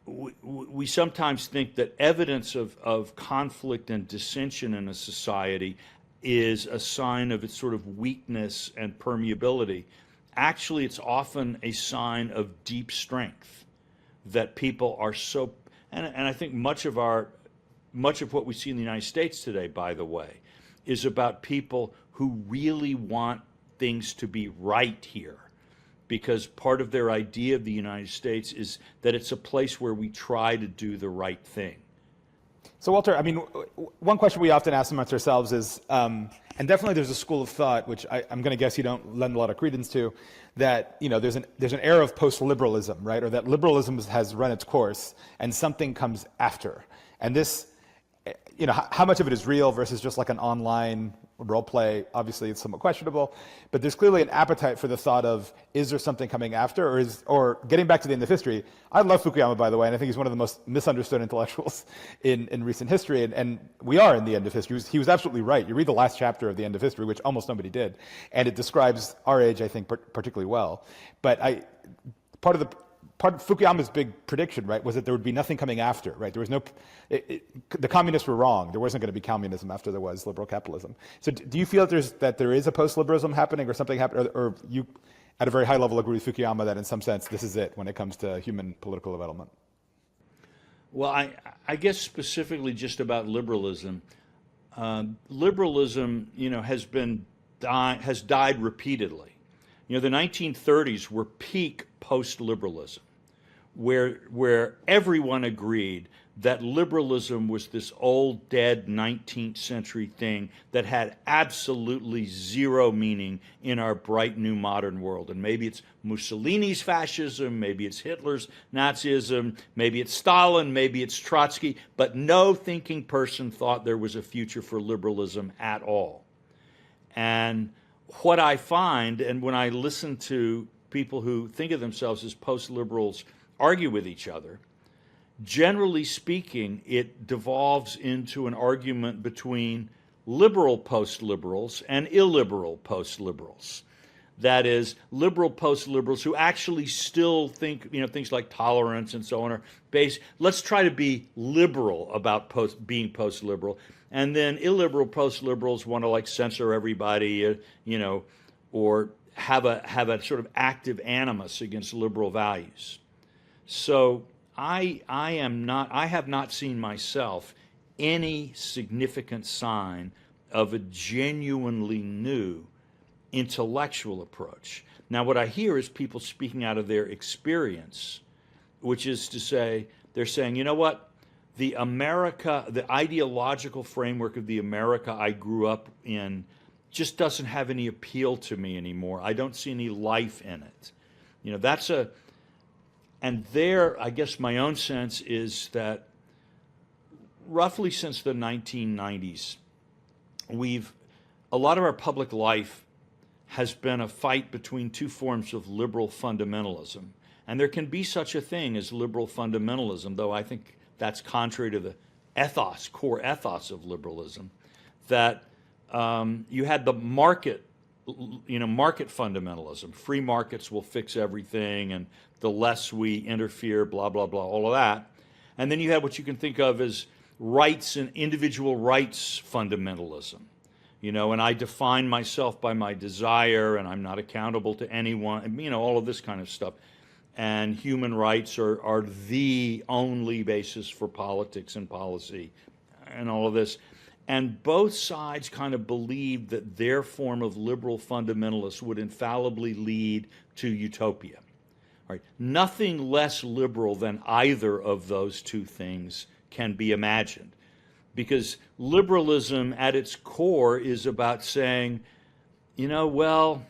we sometimes think that evidence of conflict and dissension in a society is a sign of its sort of weakness and permeability. Actually, it's often a sign of deep strength that people are so, and I think much of what we see in the United States today, by the way, is about people who really want things to be right here, because part of their idea of the United States is that it's a place where we try to do the right thing. So Walter, I mean, one question we often ask amongst ourselves is, and definitely there's a school of thought, which I'm going to guess you don't lend a lot of credence to, that there's an era of post liberalism, right? Or that liberalism has run its course and something comes after. And this, how much of it is real versus just like an online role play? Obviously, it's somewhat questionable, but there's clearly an appetite for the thought of, is there something coming after, or getting back to the end of history? I love Fukuyama, by the way, and I think he's one of the most misunderstood intellectuals in recent history, and we are in the end of history. He was absolutely right. You read the last chapter of the end of history, which almost nobody did, and it describes our age, I think, particularly well. But part of Fukuyama's big prediction, right, was that there would be nothing coming after, right? There was the communists were wrong. There wasn't going to be communism after there was liberal capitalism. So do you feel that there is a post-liberalism happening or something happening, or you, at a very high level, agree with Fukuyama that in some sense this is it when it comes to human political development? Well, I guess specifically just about liberalism. Liberalism, has died repeatedly. The 1930s were peak post-liberalism, where everyone agreed that liberalism was this old, dead 19th century thing that had absolutely zero meaning in our bright new modern world. And maybe it's Mussolini's fascism, maybe it's Hitler's Nazism, maybe it's Stalin, maybe it's Trotsky, but no thinking person thought there was a future for liberalism at all. And what I find, and when I listen to people who think of themselves as post-liberals argue with each other, generally speaking, it devolves into an argument between liberal post-liberals and illiberal post-liberals. That is, liberal post-liberals who actually still think, things like tolerance and so on are based. Let's try to be liberal about being post-liberal. And then illiberal post-liberals want to censor everybody, or have a sort of active animus against liberal values. So I have not seen myself any significant sign of a genuinely new intellectual approach. Now, what I hear is people speaking out of their experience, which is to say, they're saying, you know what, the ideological framework of the America I grew up in just doesn't have any appeal to me anymore. I don't see any life in it. And there, I guess my own sense is that roughly since the 1990s, a lot of our public life has been a fight between two forms of liberal fundamentalism. And there can be such a thing as liberal fundamentalism, though I think that's contrary to the core ethos of liberalism, that you had the market fundamentalism. Free markets will fix everything, and the less we interfere, blah, blah, blah, all of that. And then you had what you can think of as rights and individual rights fundamentalism. And I define myself by my desire, and I'm not accountable to anyone, all of this kind of stuff. And human rights are the only basis for politics and policy and all of this. And both sides kind of believed that their form of liberal fundamentalists would infallibly lead to utopia. Right? Nothing less liberal than either of those two things can be imagined. Because liberalism at its core is about saying, well,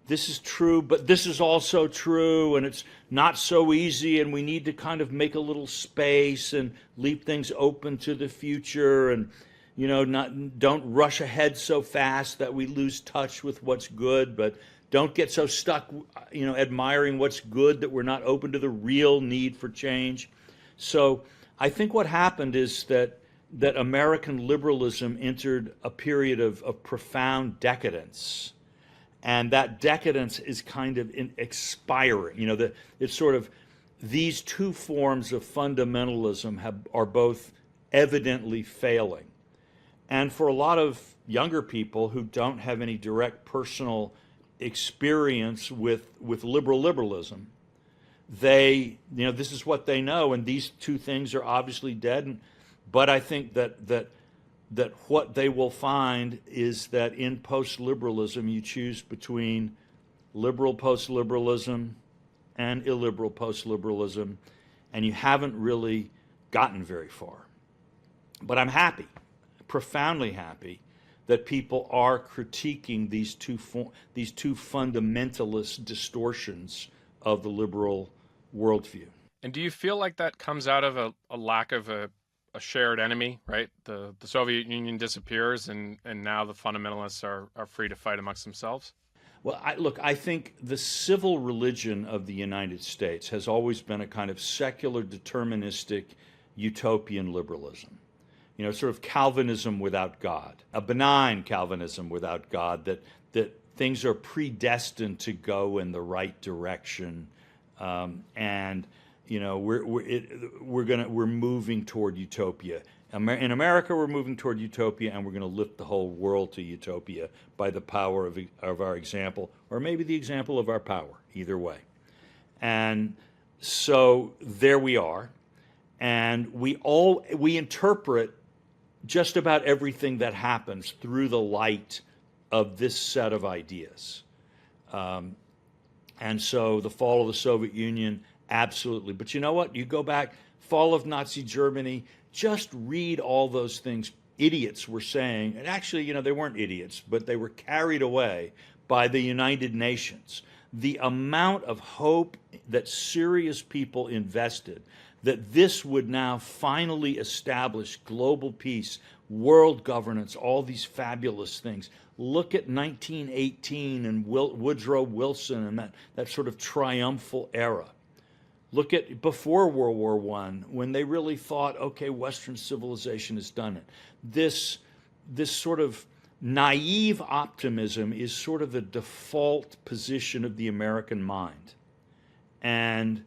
this is true, but this is also true, and it's not so easy, and we need to kind of make a little space and leave things open to the future, and don't rush ahead so fast that we lose touch with what's good, but don't get so stuck, admiring what's good that we're not open to the real need for change. So I think what happened is that American liberalism entered a period of profound decadence. And that decadence is kind of expiring. It's sort of these two forms of fundamentalism are both evidently failing. And for a lot of younger people who don't have any direct personal experience with liberalism, this is what they know, and these two things are obviously dead. But I think that what they will find is that in post-liberalism, you choose between liberal post-liberalism and illiberal post-liberalism, and you haven't really gotten very far. But I'm happy, profoundly happy, that people are critiquing these two fundamentalist distortions of the liberal worldview. And do you feel like that comes out of a lack of a shared enemy, right? The Soviet Union disappears, and now the fundamentalists are free to fight amongst themselves? Well, I think the civil religion of the United States has always been a kind of secular, deterministic, utopian liberalism. Sort of Calvinism without God, a benign Calvinism without God, that things are predestined to go in the right direction, and we're moving toward utopia. In America, we're moving toward utopia, and we're going to lift the whole world to utopia by the power of our example, or maybe the example of our power, either way. And so there we are, and we interpret just about everything that happens through the light of this set of ideas. And so the fall of the Soviet Union Absolutely. But you know what? You go back, fall of Nazi Germany, just read all those things idiots were saying. And actually, they weren't idiots, but they were carried away by the United Nations. The amount of hope that serious people invested that this would now finally establish global peace, world governance, all these fabulous things. Look at 1918 and Woodrow Wilson and that sort of triumphal era. Look at before World War I, when they really thought, okay, Western civilization has done it. This sort of naive optimism is sort of the default position of the American mind. And,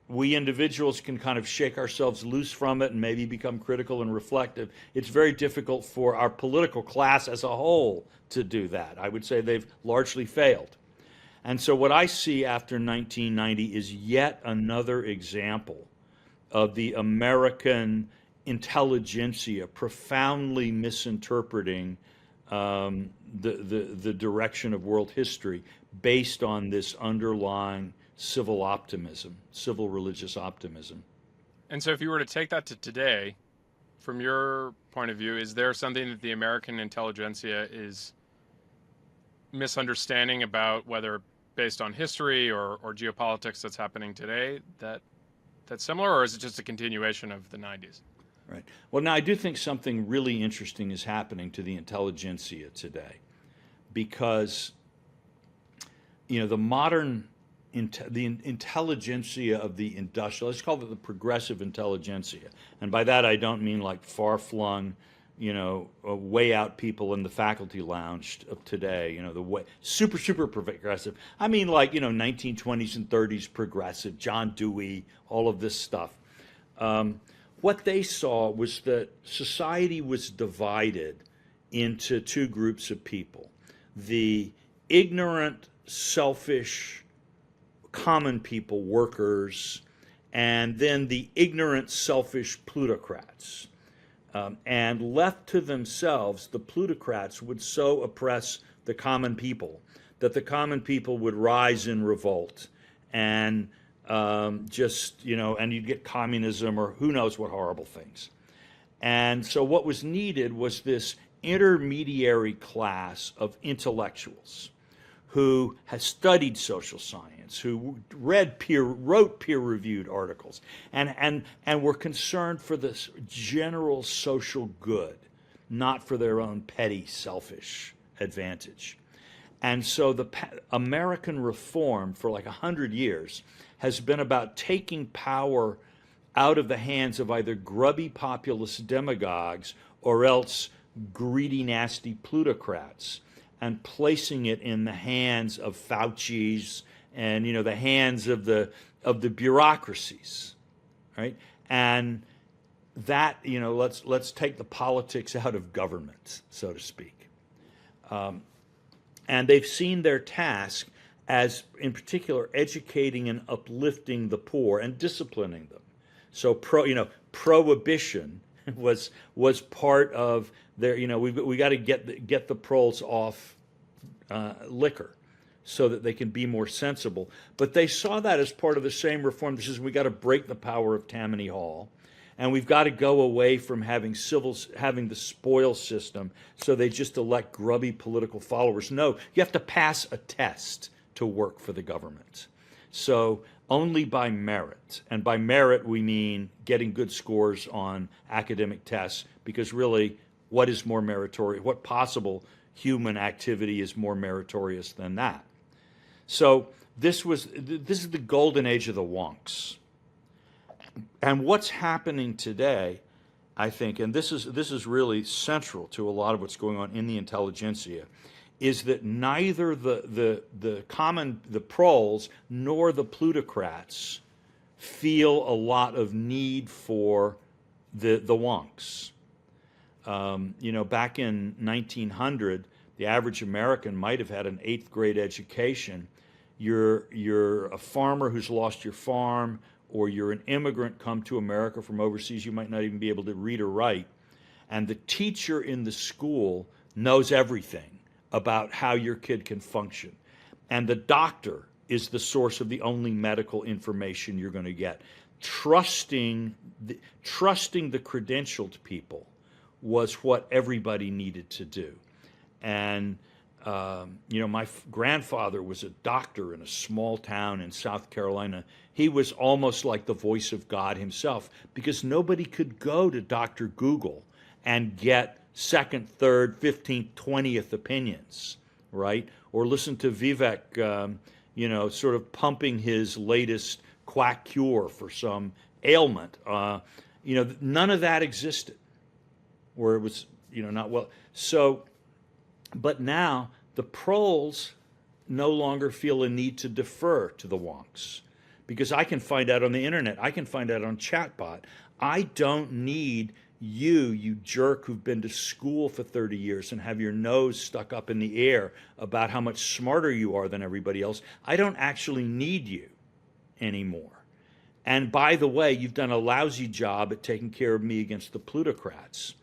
we individuals can kind of shake ourselves loose from it and maybe become critical and reflective. It's very difficult for our political class as a whole to do that. I would say they've largely failed. And so what I see after 1990 is yet another example of the American intelligentsia profoundly misinterpreting the direction of world history based on this underlying civil optimism, civil religious optimism. And so if you were to take that to today, from your point of view, is there something that the American intelligentsia is misunderstanding about, whether based on history or geopolitics that's happening today, that's similar, or is it just a continuation of the 90s? Right. Well, now I do think something really interesting is happening to the intelligentsia today, because the modern the intelligentsia of the industrial, let's call it the progressive intelligentsia, and by that I don't mean like far-flung, way out people in the faculty lounge of today, the way super progressive. I mean like 1920s and 30s progressive, John Dewey, all of this stuff. What they saw was that society was divided into two groups of people: the ignorant, selfish, common people, workers, and then the ignorant, selfish plutocrats. And left to themselves, the plutocrats would so oppress the common people that the common people would rise in revolt, and and you'd get communism or who knows what horrible things. And so what was needed was this intermediary class of intellectuals who has studied social science, who wrote peer-reviewed articles, and were concerned for this general social good, not for their own petty, selfish advantage. And so the American reform for like 100 years has been about taking power out of the hands of either grubby populist demagogues or else greedy, nasty plutocrats, and placing it in the hands of Fauci's and the hands of the bureaucracies, right? And that let's take the politics out of government, so to speak. And they've seen their task as, in particular, educating and uplifting the poor and disciplining them. So prohibition was part of their, we got to get the proles off liquor so that they can be more sensible. But they saw that as part of the same reform. This is, we got to break the power of Tammany Hall, and we've got to go away from having the spoil system, so they just elect grubby political followers. No, you have to pass a test to work for the government. So only by merit, and by merit we mean getting good scores on academic tests, because really, what is more meritorious? What possible human activity is more meritorious than that? So this is the golden age of the wonks. And what's happening today, I think, and this is really central to a lot of what's going on in the intelligentsia, is that neither the proles nor the plutocrats feel a lot of need for the wonks. Back in 1900, the average American might have had an 8th grade education. You're a farmer who's lost your farm, or you're an immigrant come to America from overseas. You might not even be able to read or write. And the teacher in the school knows everything about how your kid can function. And the doctor is the source of the only medical information you're going to get. Trusting the credentialed people was what everybody needed to do. And my grandfather was a doctor in a small town in South Carolina. He was almost like the voice of God himself, because nobody could go to Dr. Google and get second, third, 15th, 20th opinions, right? Or listen to Vivek, sort of pumping his latest quack cure for some ailment. None of that existed, or it was, not well. So, but now the proles no longer feel a need to defer to the wonks, because I can find out on the internet, I can find out on chatbot. I don't need you jerk who've been to school for 30 years and have your nose stuck up in the air about how much smarter you are than everybody else. I don't actually need you anymore. And by the way, you've done a lousy job at taking care of me against the plutocrats.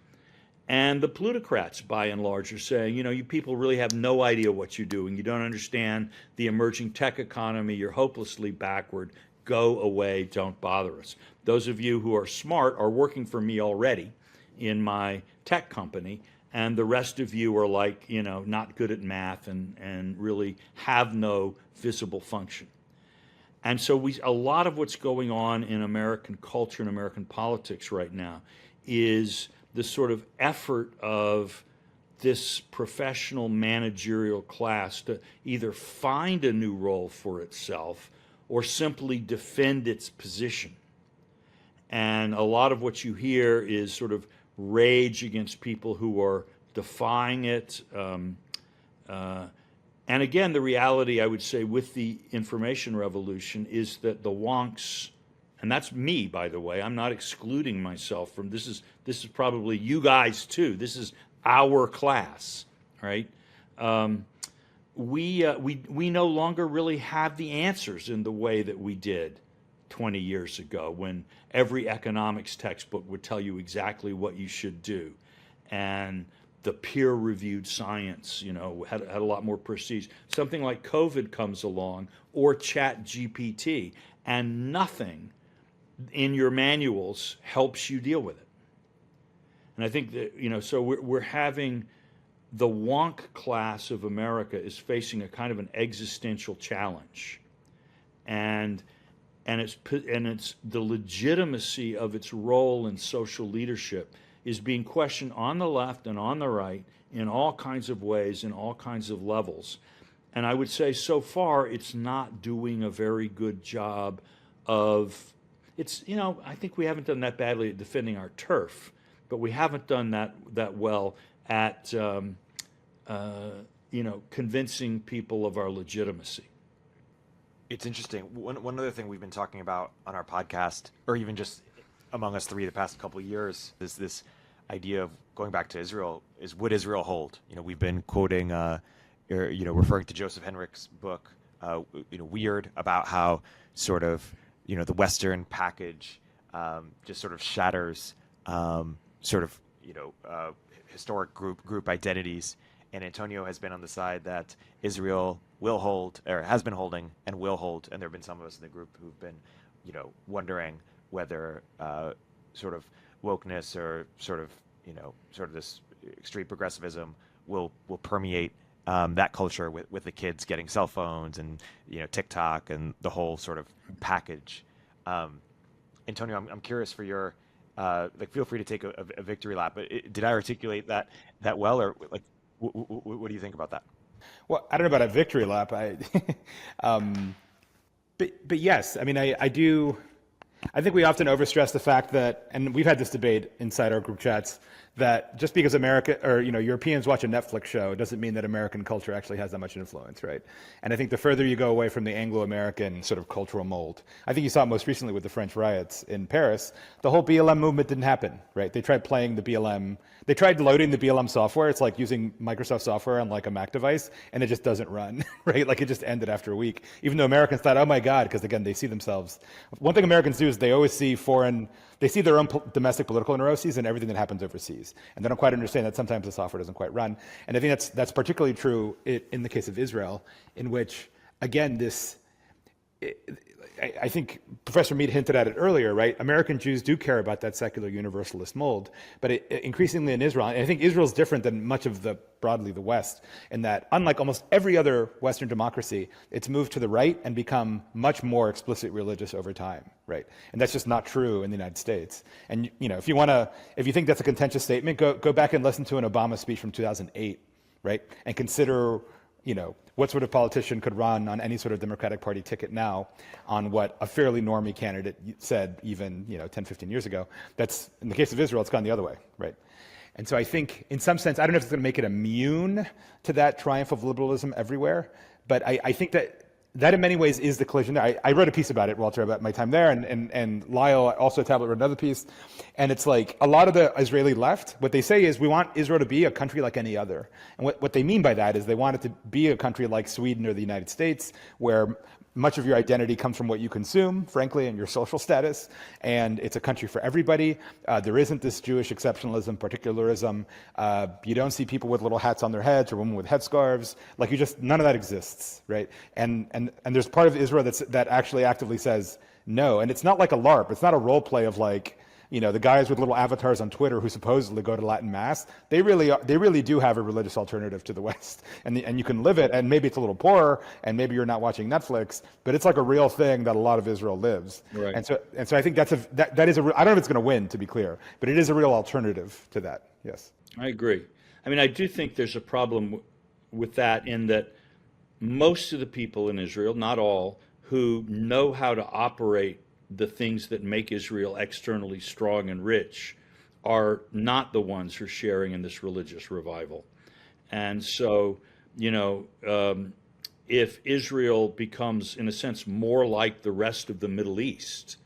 And the plutocrats, by and large, are saying, you people really have no idea what you're doing. You don't understand the emerging tech economy. You're hopelessly backward. Go away. Don't bother us. Those of you who are smart are working for me already in my tech company. And the rest of you are like, not good at math and really have no visible function. And so a lot of what's going on in American culture and American politics right now is the sort of effort of this professional managerial class to either find a new role for itself or simply defend its position. And a lot of what you hear is sort of rage against people who are defying it. And again, the reality, I would say, with the information revolution is that the wonks, and that's me, by the way, I'm not excluding myself from this is probably you guys too. This is our class, right? We no longer really have the answers in the way that we did 20 years ago, when every economics textbook would tell you exactly what you should do, and the peer-reviewed science, had a lot more prestige. Something like COVID comes along, or ChatGPT, and nothing in your manuals helps you deal with it. And I think that, so we're having the wonk class of America is facing a kind of an existential challenge. And it's the legitimacy of its role in social leadership is being questioned on the left and on the right in all kinds of ways, in all kinds of levels. And I would say so far it's not doing a very good job of, I think we haven't done that badly at defending our turf, but we haven't done that well at, convincing people of our legitimacy. It's interesting. One other thing we've been talking about on our podcast, or even just among us three the past couple of years, is this idea of going back to Israel, is would Israel hold? We've been quoting, referring to Joseph Henrich's book, Weird, about how sort of, the Western package just sort of shatters historic group identities. And Antonio has been on the side that Israel will hold, or has been holding, and will hold. And there have been some of us in the group who've been, wondering whether sort of wokeness or sort of this extreme progressivism will permeate that culture with the kids getting cell phones and TikTok and the whole sort of package. Antonio, I'm curious for your feel free to take a victory lap. But did I articulate that well, or what do you think about that? Well, I don't know about a victory lap. But yes, I mean, I do. I think we often overstress the fact that, and we've had this debate inside our group chats, that just because America or Europeans watch a Netflix show doesn't mean that American culture actually has that much influence, right? And I think the further you go away from the Anglo-American sort of cultural mold, I think you saw it most recently with the French riots in Paris. The whole BLM movement didn't happen, right? They tried playing the BLM. They tried loading the BLM software. It's like using Microsoft software on like a Mac device, and it just doesn't run, right? Like it just ended after a week. Even though Americans thought, oh my God, because again, they see themselves. One thing Americans do is they always see they see their own domestic political neuroses and everything that happens overseas. And they don't quite understand that sometimes the software doesn't quite run. And I think that's particularly true in the case of Israel, in which, again, this I think Professor Mead hinted at it earlier, right? American Jews do care about that secular universalist mold, but increasingly in Israel, and I think Israel's different than much of broadly the West, in that unlike almost every other Western democracy, it's moved to the right and become much more explicit religious over time, right? And that's just not true in the United States. And if you think that's a contentious statement, go back and listen to an Obama speech from 2008, right? And consider what sort of politician could run on any sort of Democratic Party ticket now on what a fairly normie candidate said even 10, 15 years ago. That's, in the case of Israel, it's gone the other way, right? And so I think, in some sense, I don't know if it's going to make it immune to that triumph of liberalism everywhere, but I think that in many ways is the collision there. I wrote a piece about it, Walter, about my time there, and Liel, also a tablet, wrote another piece. And it's like a lot of the Israeli left, what they say is we want Israel to be a country like any other. And what they mean by that is they want it to be a country like Sweden or the United States, where much of your identity comes from what you consume, frankly, and your social status, and it's a country for everybody. There isn't this Jewish exceptionalism, particularism. You don't see people with little hats on their heads or women with headscarves. None of that exists, right? And there's part of Israel that actually actively says no, and it's not like a LARP. It's not a role play of the guys with little avatars on Twitter who supposedly go to Latin Mass. They really do have a religious alternative to the West, and you can live it. And maybe it's a little poorer, and maybe you're not watching Netflix, but it's like a real thing that a lot of Israel lives. Right. And so I think that is I don't know if it's going to win, to be clear, but it is a real alternative to that. Yes. I agree. I mean, I do think there's a problem with that, in that most of the people in Israel, not all, who know how to operate the things that make Israel externally strong and rich, are not the ones who are sharing in this religious revival. And so, if Israel becomes, in a sense, more like the rest of the Middle East,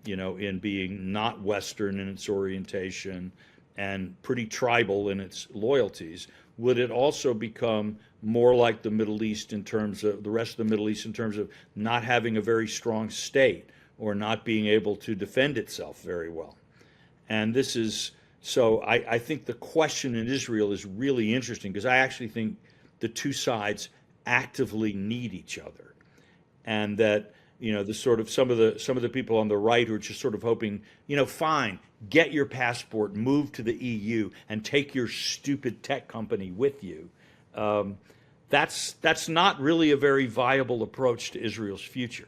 in being not Western in its orientation and pretty tribal in its loyalties, would it also become more like the Middle East in terms of the rest of the Middle East in terms of not having a very strong state, or not being able to defend itself very well? And this is, so I think the question in Israel is really interesting, because I actually think the two sides actively need each other. And that, the sort of some of the people on the right who are just sort of hoping, fine, get your passport, move to the EU, and take your stupid tech company with you. That's not really a very viable approach to Israel's future.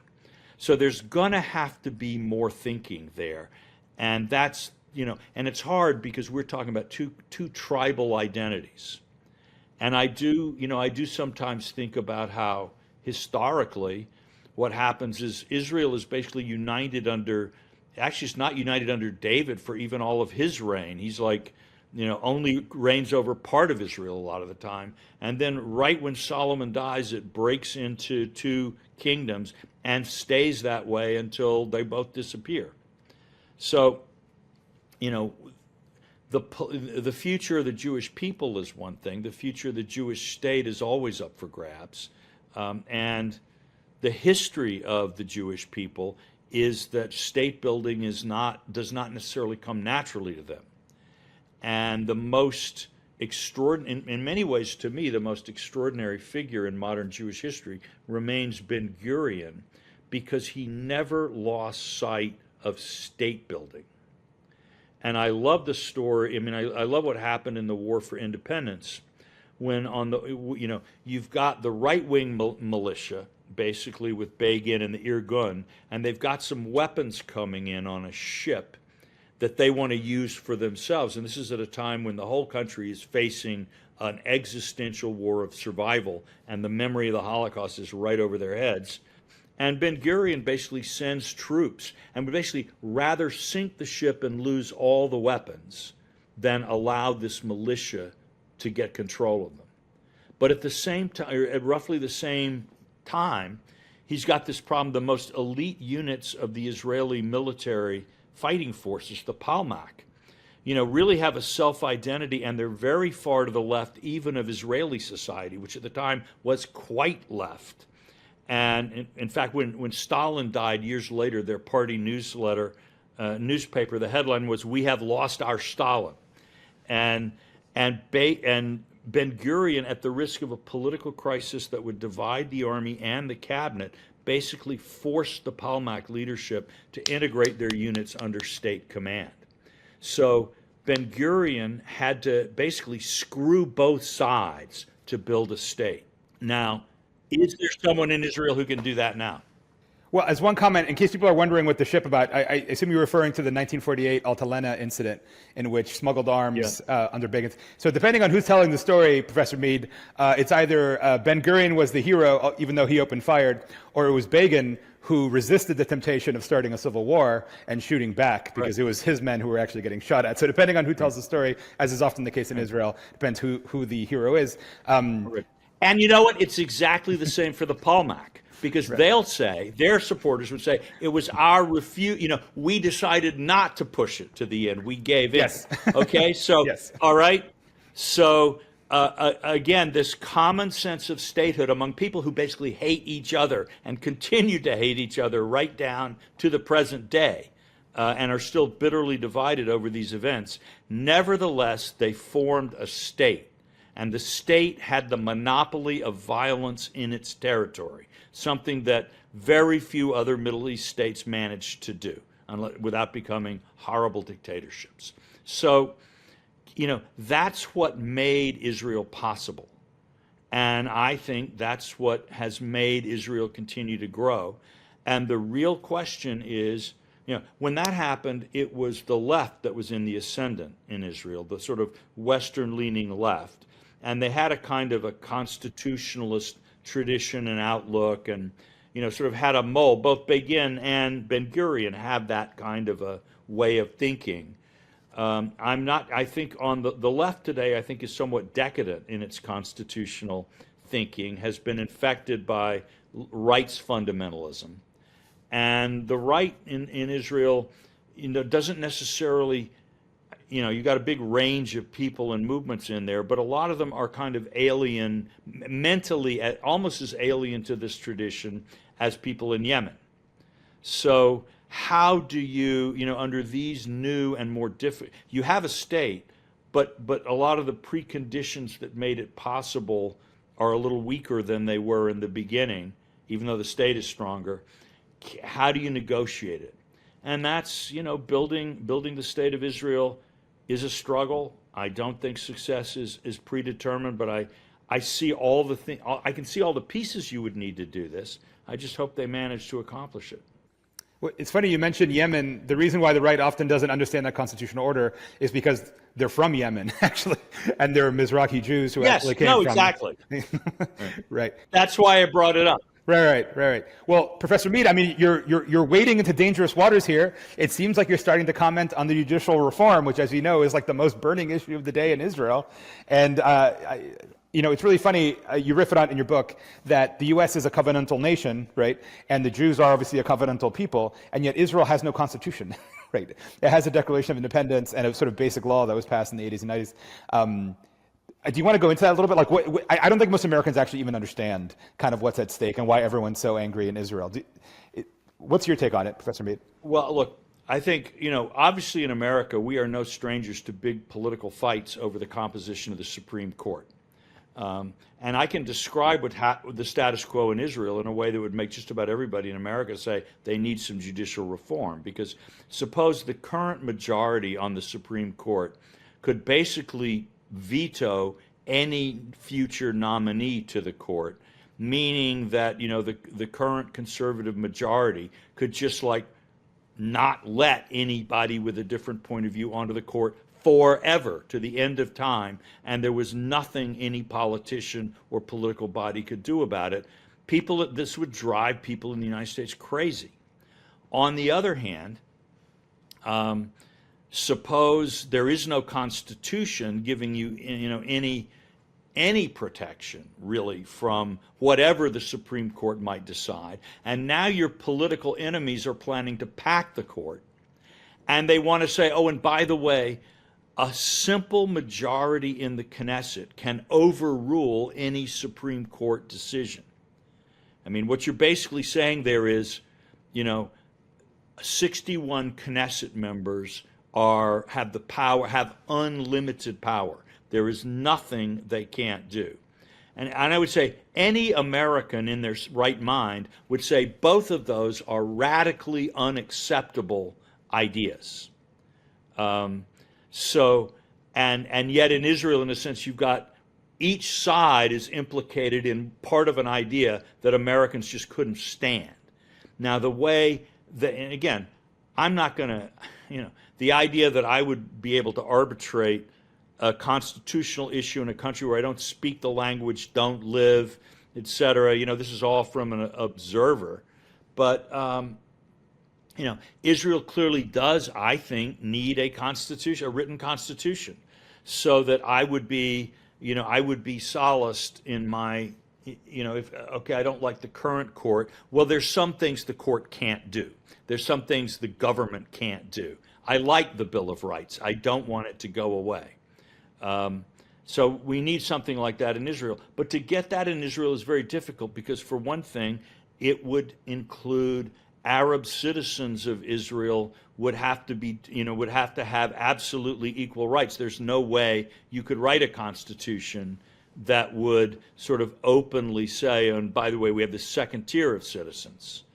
So there's going to have to be more thinking there. And that's, and it's hard because we're talking about two tribal identities. And I do sometimes think about how historically what happens is Israel is basically united actually it's not united under David for even all of his reign. He's only reigns over part of Israel a lot of the time. And then right when Solomon dies, it breaks into two kingdoms and stays that way until they both disappear. So, the future of the Jewish people is one thing. The future of the Jewish state is always up for grabs. And the history of the Jewish people is that state building does not necessarily come naturally to them. And the most extraordinary, in many ways to me, the most extraordinary figure in modern Jewish history remains Ben Gurion, because he never lost sight of state building. And I love the story. I mean, I love what happened in the War for Independence, when you've got the right-wing militia, basically with Begin and the Irgun, and they've got some weapons coming in on a ship that they want to use for themselves. And this is at a time when the whole country is facing an existential war of survival, and the memory of the Holocaust is right over their heads. And Ben Gurion basically sends troops, and would basically rather sink the ship and lose all the weapons than allow this militia to get control of them. But at the same time, at roughly the same time, he's got this problem. The most elite units of the Israeli military fighting forces, the Palmach, really have a self-identity, and they're very far to the left even of Israeli society, which at the time was quite left. And in fact, when Stalin died years later, their party newspaper, the headline was, "We have lost our Stalin." And Ben-Gurion, at the risk of a political crisis that would divide the army and the cabinet, basically forced the Palmach leadership to integrate their units under state command. So Ben-Gurion had to basically screw both sides to build a state. Now, is there someone in Israel who can do that now? Well, as one comment, in case people are wondering what the ship about, I assume you're referring to the 1948 Altalena incident in which smuggled arms under Begin. So depending on who's telling the story, Professor Mead, it's either Ben-Gurion was the hero, even though he opened fire, or it was Begin who resisted the temptation of starting a civil war and shooting back because it was his men who were actually getting shot at. So depending on who tells the story, as is often the case in Israel, depends who the hero is. And you know what? It's exactly the same for the Palmach. Because they'll say, their supporters would say, it was our we decided not to push it to the end. We gave in. Yes. Okay, so, all right. So, again, this common sense of statehood among people who basically hate each other and continue to hate each other right down to the present day and are still bitterly divided over these events. Nevertheless, they formed a state. And the state had the monopoly of violence in its territory, something that very few other Middle East states managed to do without becoming horrible dictatorships. So, that's what made Israel possible. And I think that's what has made Israel continue to grow. And the real question is, when that happened, it was the left that was in the ascendant in Israel, the sort of Western-leaning left. And they had a kind of a constitutionalist tradition and outlook and, sort of had a mold. Both Begin and Ben-Gurion have that kind of a way of thinking. I think on the left today, I think is somewhat decadent in its constitutional thinking, has been infected by rights fundamentalism. And the right in Israel, doesn't necessarily, you got a big range of people and movements in there, but a lot of them are kind of alien, mentally, almost as alien to this tradition as people in Yemen. So how do you, under these new and more difficult, you have a state, but a lot of the preconditions that made it possible are a little weaker than they were in the beginning, even though the state is stronger. How do you negotiate it? And that's, building the state of Israel is a struggle. I don't think success is predetermined, but I see all the I can see all the pieces you would need to do this. I just hope they manage to accomplish it. Well, it's funny you mentioned Yemen. The reason why the right often doesn't understand that constitutional order is because they're from Yemen, actually, and they're Mizrahi Jews who actually came from. Exactly. Right. That's why I brought it up. Right. Well, Professor Mead, I mean, you're wading into dangerous waters here. It seems like you're starting to comment on the judicial reform, which, as you know, is like the most burning issue of the day in Israel. And it's really funny. You riff it on in your book that the U.S. is a covenantal nation, right? And the Jews are obviously a covenantal people, and yet Israel has no constitution, right? It has a Declaration of Independence and a sort of basic law that was passed in the 80s and 90s. Do you want to go into that a little bit? Like, I don't think most Americans actually even understand kind of what's at stake and why everyone's so angry in Israel. What's your take on it, Professor Mead? Well, look, I think, obviously in America, we are no strangers to big political fights over the composition of the Supreme Court. And I can describe the status quo in Israel in a way that would make just about everybody in America say they need some judicial reform. Because suppose the current majority on the Supreme Court could basically veto any future nominee to the court, meaning that the current conservative majority could just not let anybody with a different point of view onto the court forever to the end of time, and there was nothing any politician or political body could do about it. This would drive people in the United States crazy. On the other hand, suppose there is no constitution giving you, any protection really from whatever the Supreme Court might decide, and now your political enemies are planning to pack the court, and they want to say, oh, and by the way, a simple majority in the Knesset can overrule any Supreme Court decision. I mean, what you're basically saying there is, 61 Knesset members have unlimited power. There is nothing they can't do. And I would say any American in their right mind would say both of those are radically unacceptable ideas. And yet in Israel, in a sense, you've got each side is implicated in part of an idea that Americans just couldn't stand. Now, the way that, and again, I'm not going to, the idea that I would be able to arbitrate a constitutional issue in a country where I don't speak the language, don't live, etc. This is all from an observer. But, Israel clearly does, I think, need a constitution, a written constitution, so that I would be solaced in my, if, okay, I don't like the current court. Well, there's some things the court can't do. There's some things the government can't do. I like the Bill of Rights. I don't want it to go away. So we need something like that in Israel. But to get that in Israel is very difficult because, for one thing, it would include Arab citizens of Israel would have to have absolutely equal rights. There's no way you could write a constitution that would sort of openly say, and by the way, we have the second tier of citizens.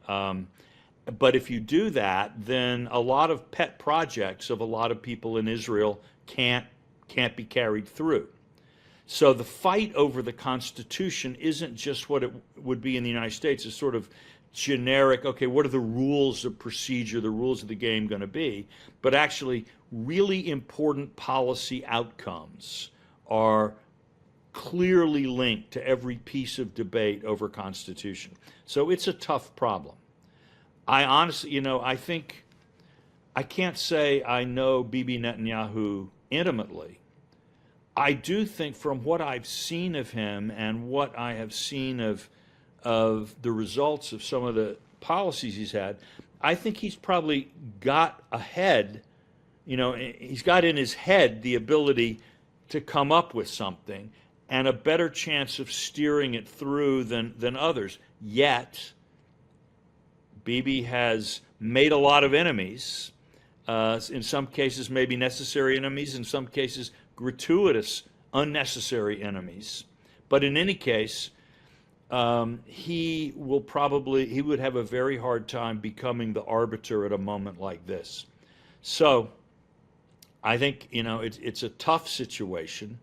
But if you do that, then a lot of pet projects of a lot of people in Israel can't be carried through. So the fight over the Constitution isn't just what it would be in the United States. It's sort of generic, okay, what are the rules of procedure, the rules of the game going to be? But actually, really important policy outcomes are clearly linked to every piece of debate over Constitution. So it's a tough problem. I honestly, I think, I can't say I know Bibi Netanyahu intimately. I do think from what I've seen of him and what I have seen of the results of some of the policies he's had, I think he's probably got ahead, he's got in his head the ability to come up with something and a better chance of steering it through than others. Yet, Bibi has made a lot of enemies, in some cases maybe necessary enemies, in some cases gratuitous, unnecessary enemies. But in any case, he would have a very hard time becoming the arbiter at a moment like this. So I think, it's a tough situation.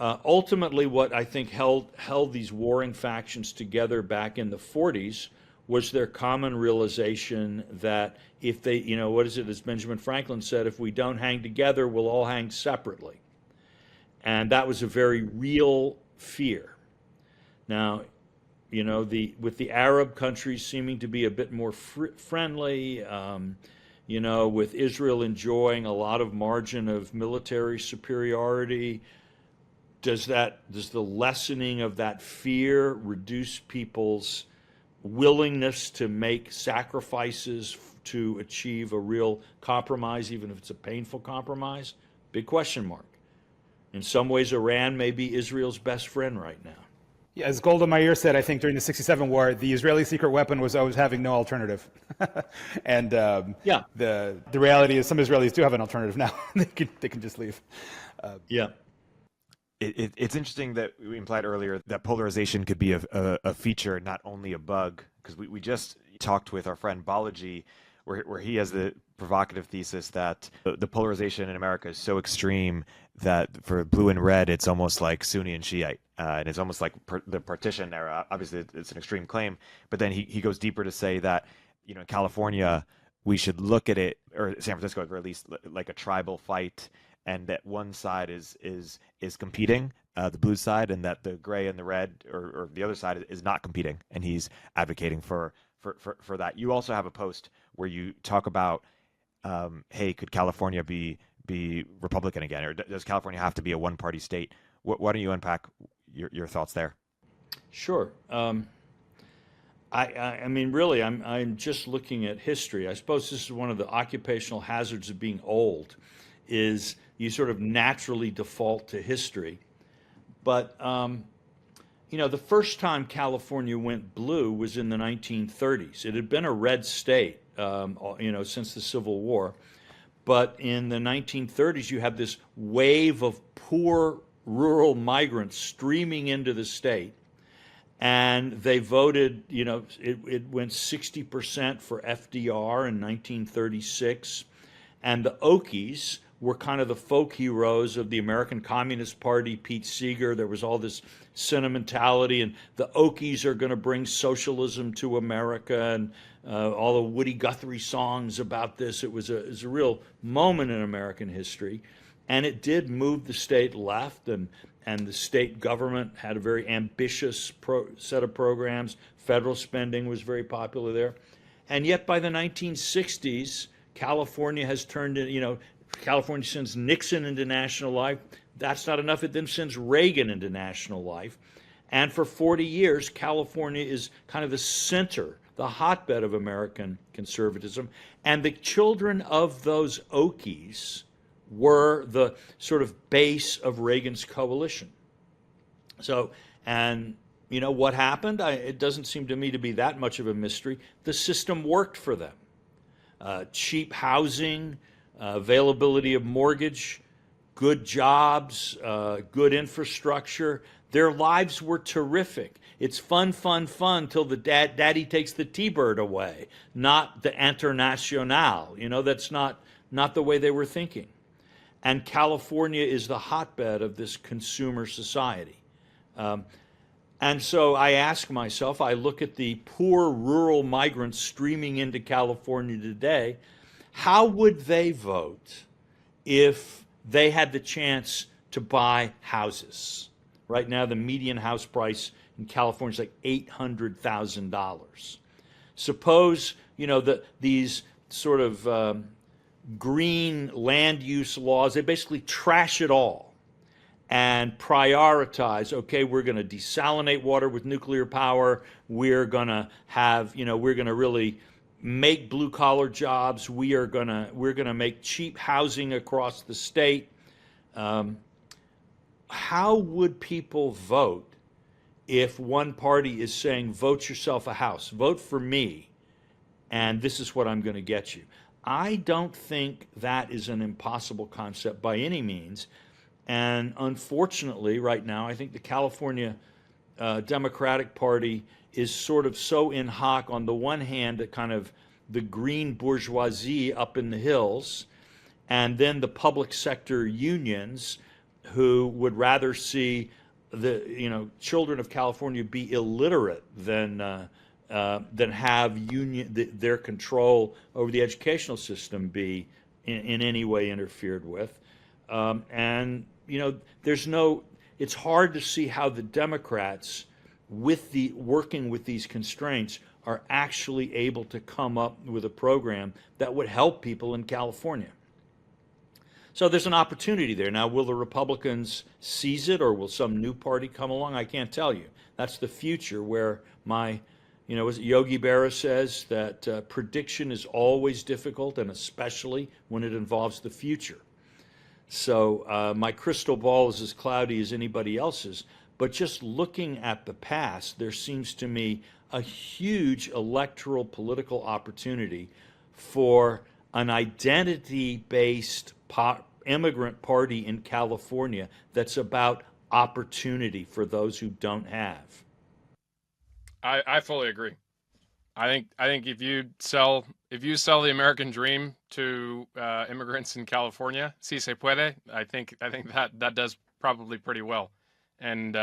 Ultimately, what I think held these warring factions together back in the 40s was their common realization that if they, what is it, as Benjamin Franklin said, if we don't hang together, we'll all hang separately. And that was a very real fear. Now, with the Arab countries seeming to be a bit more friendly, with Israel enjoying a lot of margin of military superiority, does the lessening of that fear reduce people's willingness to make sacrifices to achieve a real compromise, even if it's a painful compromise? Big question mark. In some ways, Iran may be Israel's best friend right now. Yeah, as Golda Meir said, I think during the '67 war, the Israeli secret weapon was always having no alternative. And the reality is some Israelis do have an alternative now. They can just leave. It's interesting that we implied earlier that polarization could be a feature, not only a bug, because we just talked with our friend Balaji, where he has the provocative thesis that the polarization in America is so extreme that for blue and red, it's almost like Sunni and Shiite. And it's almost like the partition era. Obviously, it's an extreme claim. But then he goes deeper to say that, in California, we should look at it, or San Francisco at least, like a tribal fight, and that one side is competing, the blue side, and that the gray and the red, or the other side, is not competing. And he's advocating for that. You also have a post where you talk about, hey, could California be Republican again, or does California have to be a one-party state? Why don't you unpack your thoughts there? Sure. I mean, really, I'm just looking at history. I suppose this is one of the occupational hazards of being old, is you sort of naturally default to history. But the first time California went blue was in the 1930s. It had been a red state, since the Civil War. But in the 1930s, you have this wave of poor rural migrants streaming into the state. And they voted, it went 60% for FDR in 1936. And the Okies were kind of the folk heroes of the American Communist Party, Pete Seeger. There was all this sentimentality, and the Okies are going to bring socialism to America, and all the Woody Guthrie songs about this. It was a real moment in American history. And it did move the state left, and the state government had a very ambitious set of programs. Federal spending was very popular there. And yet by the 1960s, California has turned in, California sends Nixon into national life. That's not enough. It then sends Reagan into national life. And for 40 years, California is kind of the center, the hotbed of American conservatism. And the children of those Okies were the sort of base of Reagan's coalition. So, and what happened? It doesn't seem to me to be that much of a mystery. The system worked for them. Cheap housing, availability of mortgage, good jobs, good infrastructure. Their lives were terrific. It's fun, fun, fun till the daddy takes the T-bird away, not the Internationale. That's not the way they were thinking. And California is the hotbed of this consumer society. And so I ask myself, I look at the poor rural migrants streaming into California today, how would they vote if they had the chance to buy houses? Right now, the median house price in California is like $800,000. Suppose, these sort of green land use laws, they basically trash it all and prioritize, okay, we're going to desalinate water with nuclear power. We're going to have, we're going to really make blue collar jobs. We're going to make cheap housing across the state. How would people vote if one party is saying, vote yourself a house, vote for me, and this is what I'm going to get you? I don't think that is an impossible concept by any means. And unfortunately, right now, I think the California Democratic Party is sort of so in hoc, on the one hand, at kind of the green bourgeoisie up in the hills, and then the public sector unions who would rather see the children of California be illiterate than have their control over the educational system be in any way interfered with. And it's hard to see how the Democrats, working with these constraints, are actually able to come up with a program that would help people in California. So there's an opportunity there. Now, will the Republicans seize it, or will some new party come along? I can't tell you. That's the future, where as Yogi Berra says, that prediction is always difficult, and especially when it involves the future. So my crystal ball is as cloudy as anybody else's, but just looking at the past, there seems to me a huge electoral political opportunity for an identity-based immigrant party in California that's about opportunity for those who don't have. I fully agree. I think if you sell the American dream to immigrants in California, si se puede, I think that does probably pretty well. And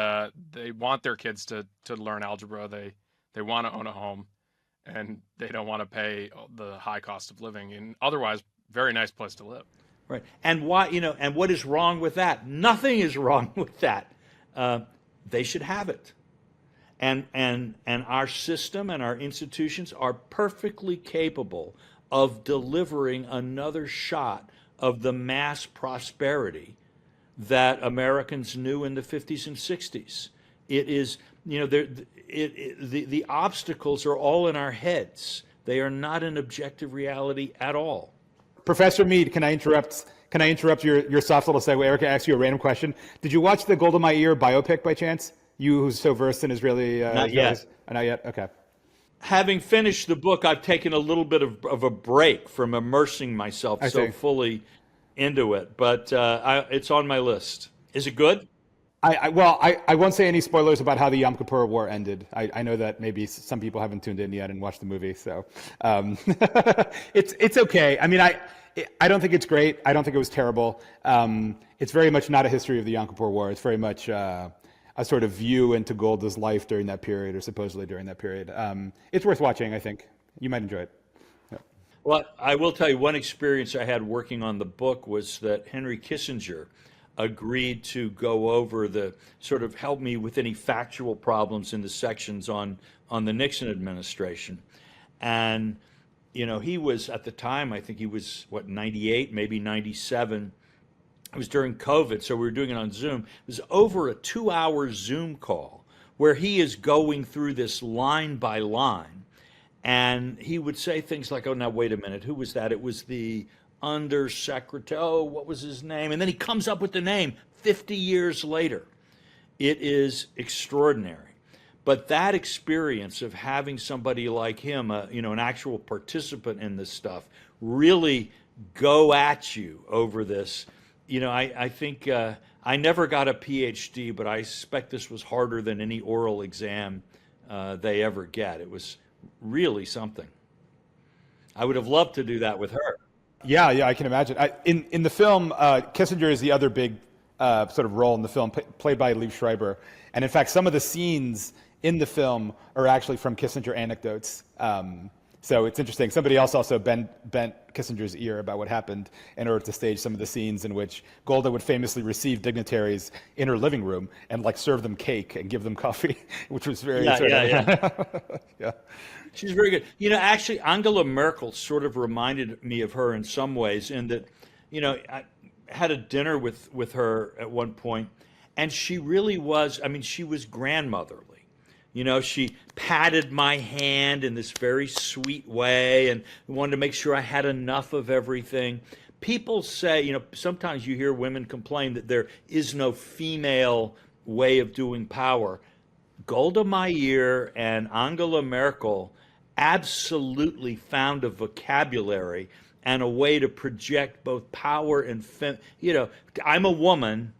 they want their kids to learn algebra. They want to own a home, and they don't want to pay the high cost of living in otherwise very nice place to live. Right. And why, and what is wrong with that? Nothing is wrong with that. They should have it. And our system and our institutions are perfectly capable of delivering another shot of the mass prosperity that Americans knew in the 50s and 60s. It is, the obstacles are all in our heads. They are not an objective reality at all. Professor Mead, can I interrupt your soft little segue? Erica asked you a random question. Did you watch the Golda Meir biopic by chance? You who's so versed in Israeli... Not yet. Not yet? Okay. Having finished the book, I've taken a little bit of a break from immersing myself I so see. fully into it, but it's on my list. Is it good? I won't say any spoilers about how the Yom Kippur War ended. I know that maybe some people haven't tuned in yet and watched the movie, so it's okay. I mean, I don't think it's great. I don't think it was terrible. It's very much not a history of the Yom Kippur War. It's very much a sort of view into Golda's life during that period, or supposedly during that period. It's worth watching. I think you might enjoy it. Yeah. Well, I will tell you one experience I had working on the book was that Henry Kissinger agreed to go over the sort of help me with any factual problems in the sections on the Nixon administration. And he was at the time, I think he was 98, maybe 97. It was during COVID, so we were doing it on Zoom. It was over a 2-hour Zoom call where he is going through this line by line. And he would say things like, oh, now wait a minute, who was that? It was the undersecretary, oh, what was his name? And then he comes up with the name 50 years later. It is extraordinary. But that experience of having somebody like him, an actual participant in this stuff, really go at you over this. I think I never got a PhD, but I suspect this was harder than any oral exam they ever get. It was really something. I would have loved to do that with her. Yeah, I can imagine. In the film, Kissinger is the other big sort of role in the film, played by Liev Schreiber. And in fact, some of the scenes in the film are actually from Kissinger anecdotes. So it's interesting. Somebody else also bent Kissinger's ear about what happened in order to stage some of the scenes in which Golda would famously receive dignitaries in her living room and serve them cake and give them coffee, which was very yeah. She's very good. Actually, Angela Merkel sort of reminded me of her in some ways, in that, I had a dinner with her at one point, and she really was. I mean, she was grandmotherly. She patted my hand in this very sweet way and wanted to make sure I had enough of everything. People say, sometimes you hear women complain that there is no female way of doing power. Golda Meir and Angela Merkel absolutely found a vocabulary and a way to project both power and I'm a woman,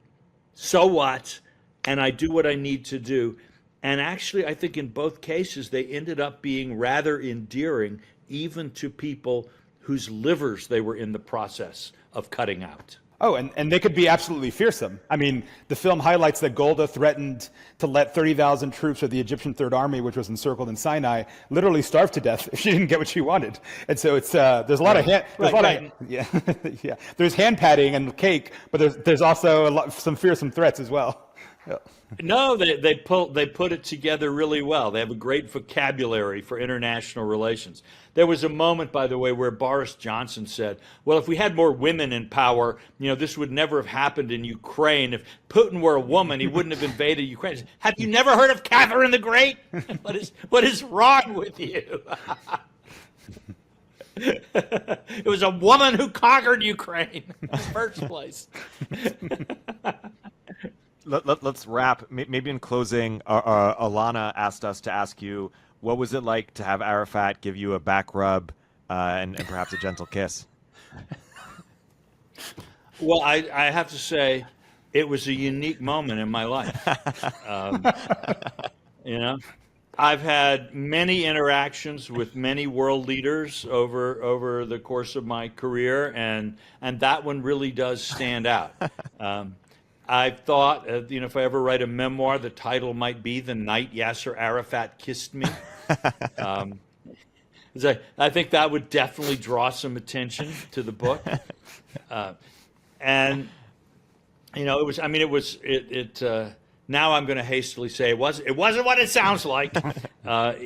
so what? And I do what I need to do. And actually, I think in both cases, they ended up being rather endearing, even to people whose livers they were in the process of cutting out. Oh, and they could be absolutely fearsome. I mean, the film highlights that Golda threatened to let 30,000 troops of the Egyptian Third Army, which was encircled in Sinai, literally starve to death if she didn't get what she wanted. And so it's there's a lot of there's hand patting and cake, but there's also some fearsome threats as well. Yeah. No, they put it together really well. They have a great vocabulary for international relations. There was a moment, by the way, where Boris Johnson said, well, if we had more women in power, this would never have happened in Ukraine. If Putin were a woman, he wouldn't have invaded Ukraine. Said, have you never heard of Catherine the Great? What is wrong with you? It was a woman who conquered Ukraine in the first place. Let's wrap. Maybe in closing, Alana asked us to ask you, what was it like to have Arafat give you a back rub and perhaps a gentle kiss? Well, I have to say, it was a unique moment in my life. I've had many interactions with many world leaders over the course of my career, and that one really does stand out. I've thought, if I ever write a memoir, the title might be "The Night Yasser Arafat Kissed Me." I think that would definitely draw some attention to the book. And it was. I mean, it was. Now I'm going to hastily say it wasn't what it sounds like. That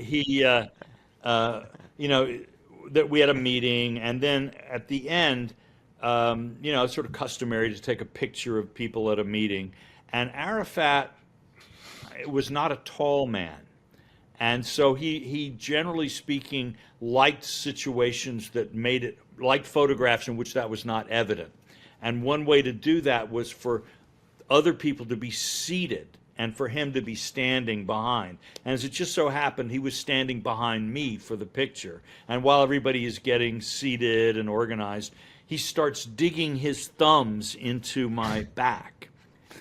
we had a meeting, and then at the end. It's sort of customary to take a picture of people at a meeting. And Arafat was not a tall man. And so he generally speaking, liked situations that liked photographs in which that was not evident. And one way to do that was for other people to be seated and for him to be standing behind. And as it just so happened, he was standing behind me for the picture. And while everybody is getting seated and organized, he starts digging his thumbs into my back.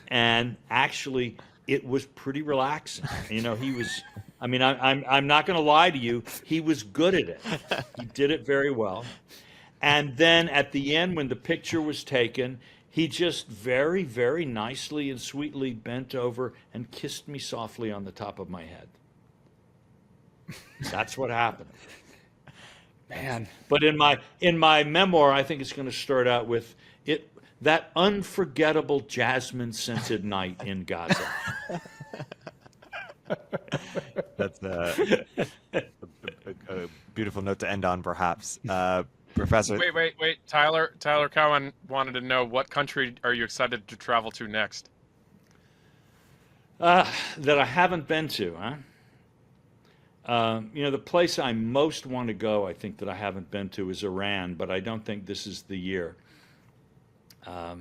And actually, it was pretty relaxing. You know, he was, I mean, I'm not going to lie to you, he was good at it. He did it very well. And then at the end, when the picture was taken, he just very, very nicely and sweetly bent over and kissed me softly on the top of my head. That's what happened. Man. But in my memoir, I think it's going to start out with that unforgettable jasmine-scented night in Gaza. That's a beautiful note to end on, perhaps. Professor. Wait. Tyler Cowan wanted to know, what country are you excited to travel to next? That I haven't been to, huh? You know, the place I most want to go, I think, that I haven't been to is Iran, but I don't think this is the year. I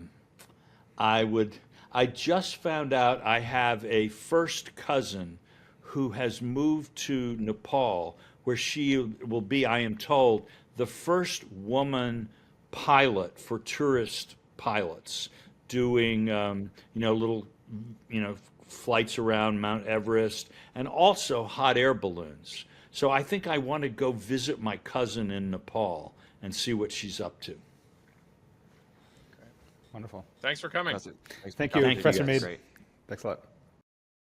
just found out I have a first cousin who has moved to Nepal, where she will be, I am told, the first woman pilot for tourist pilots, doing little flights around Mount Everest, and also hot air balloons. So I think I want to go visit my cousin in Nepal and see what she's up to. Wonderful. Thanks for coming. Thank you, Professor Mead. Great. Thanks a lot.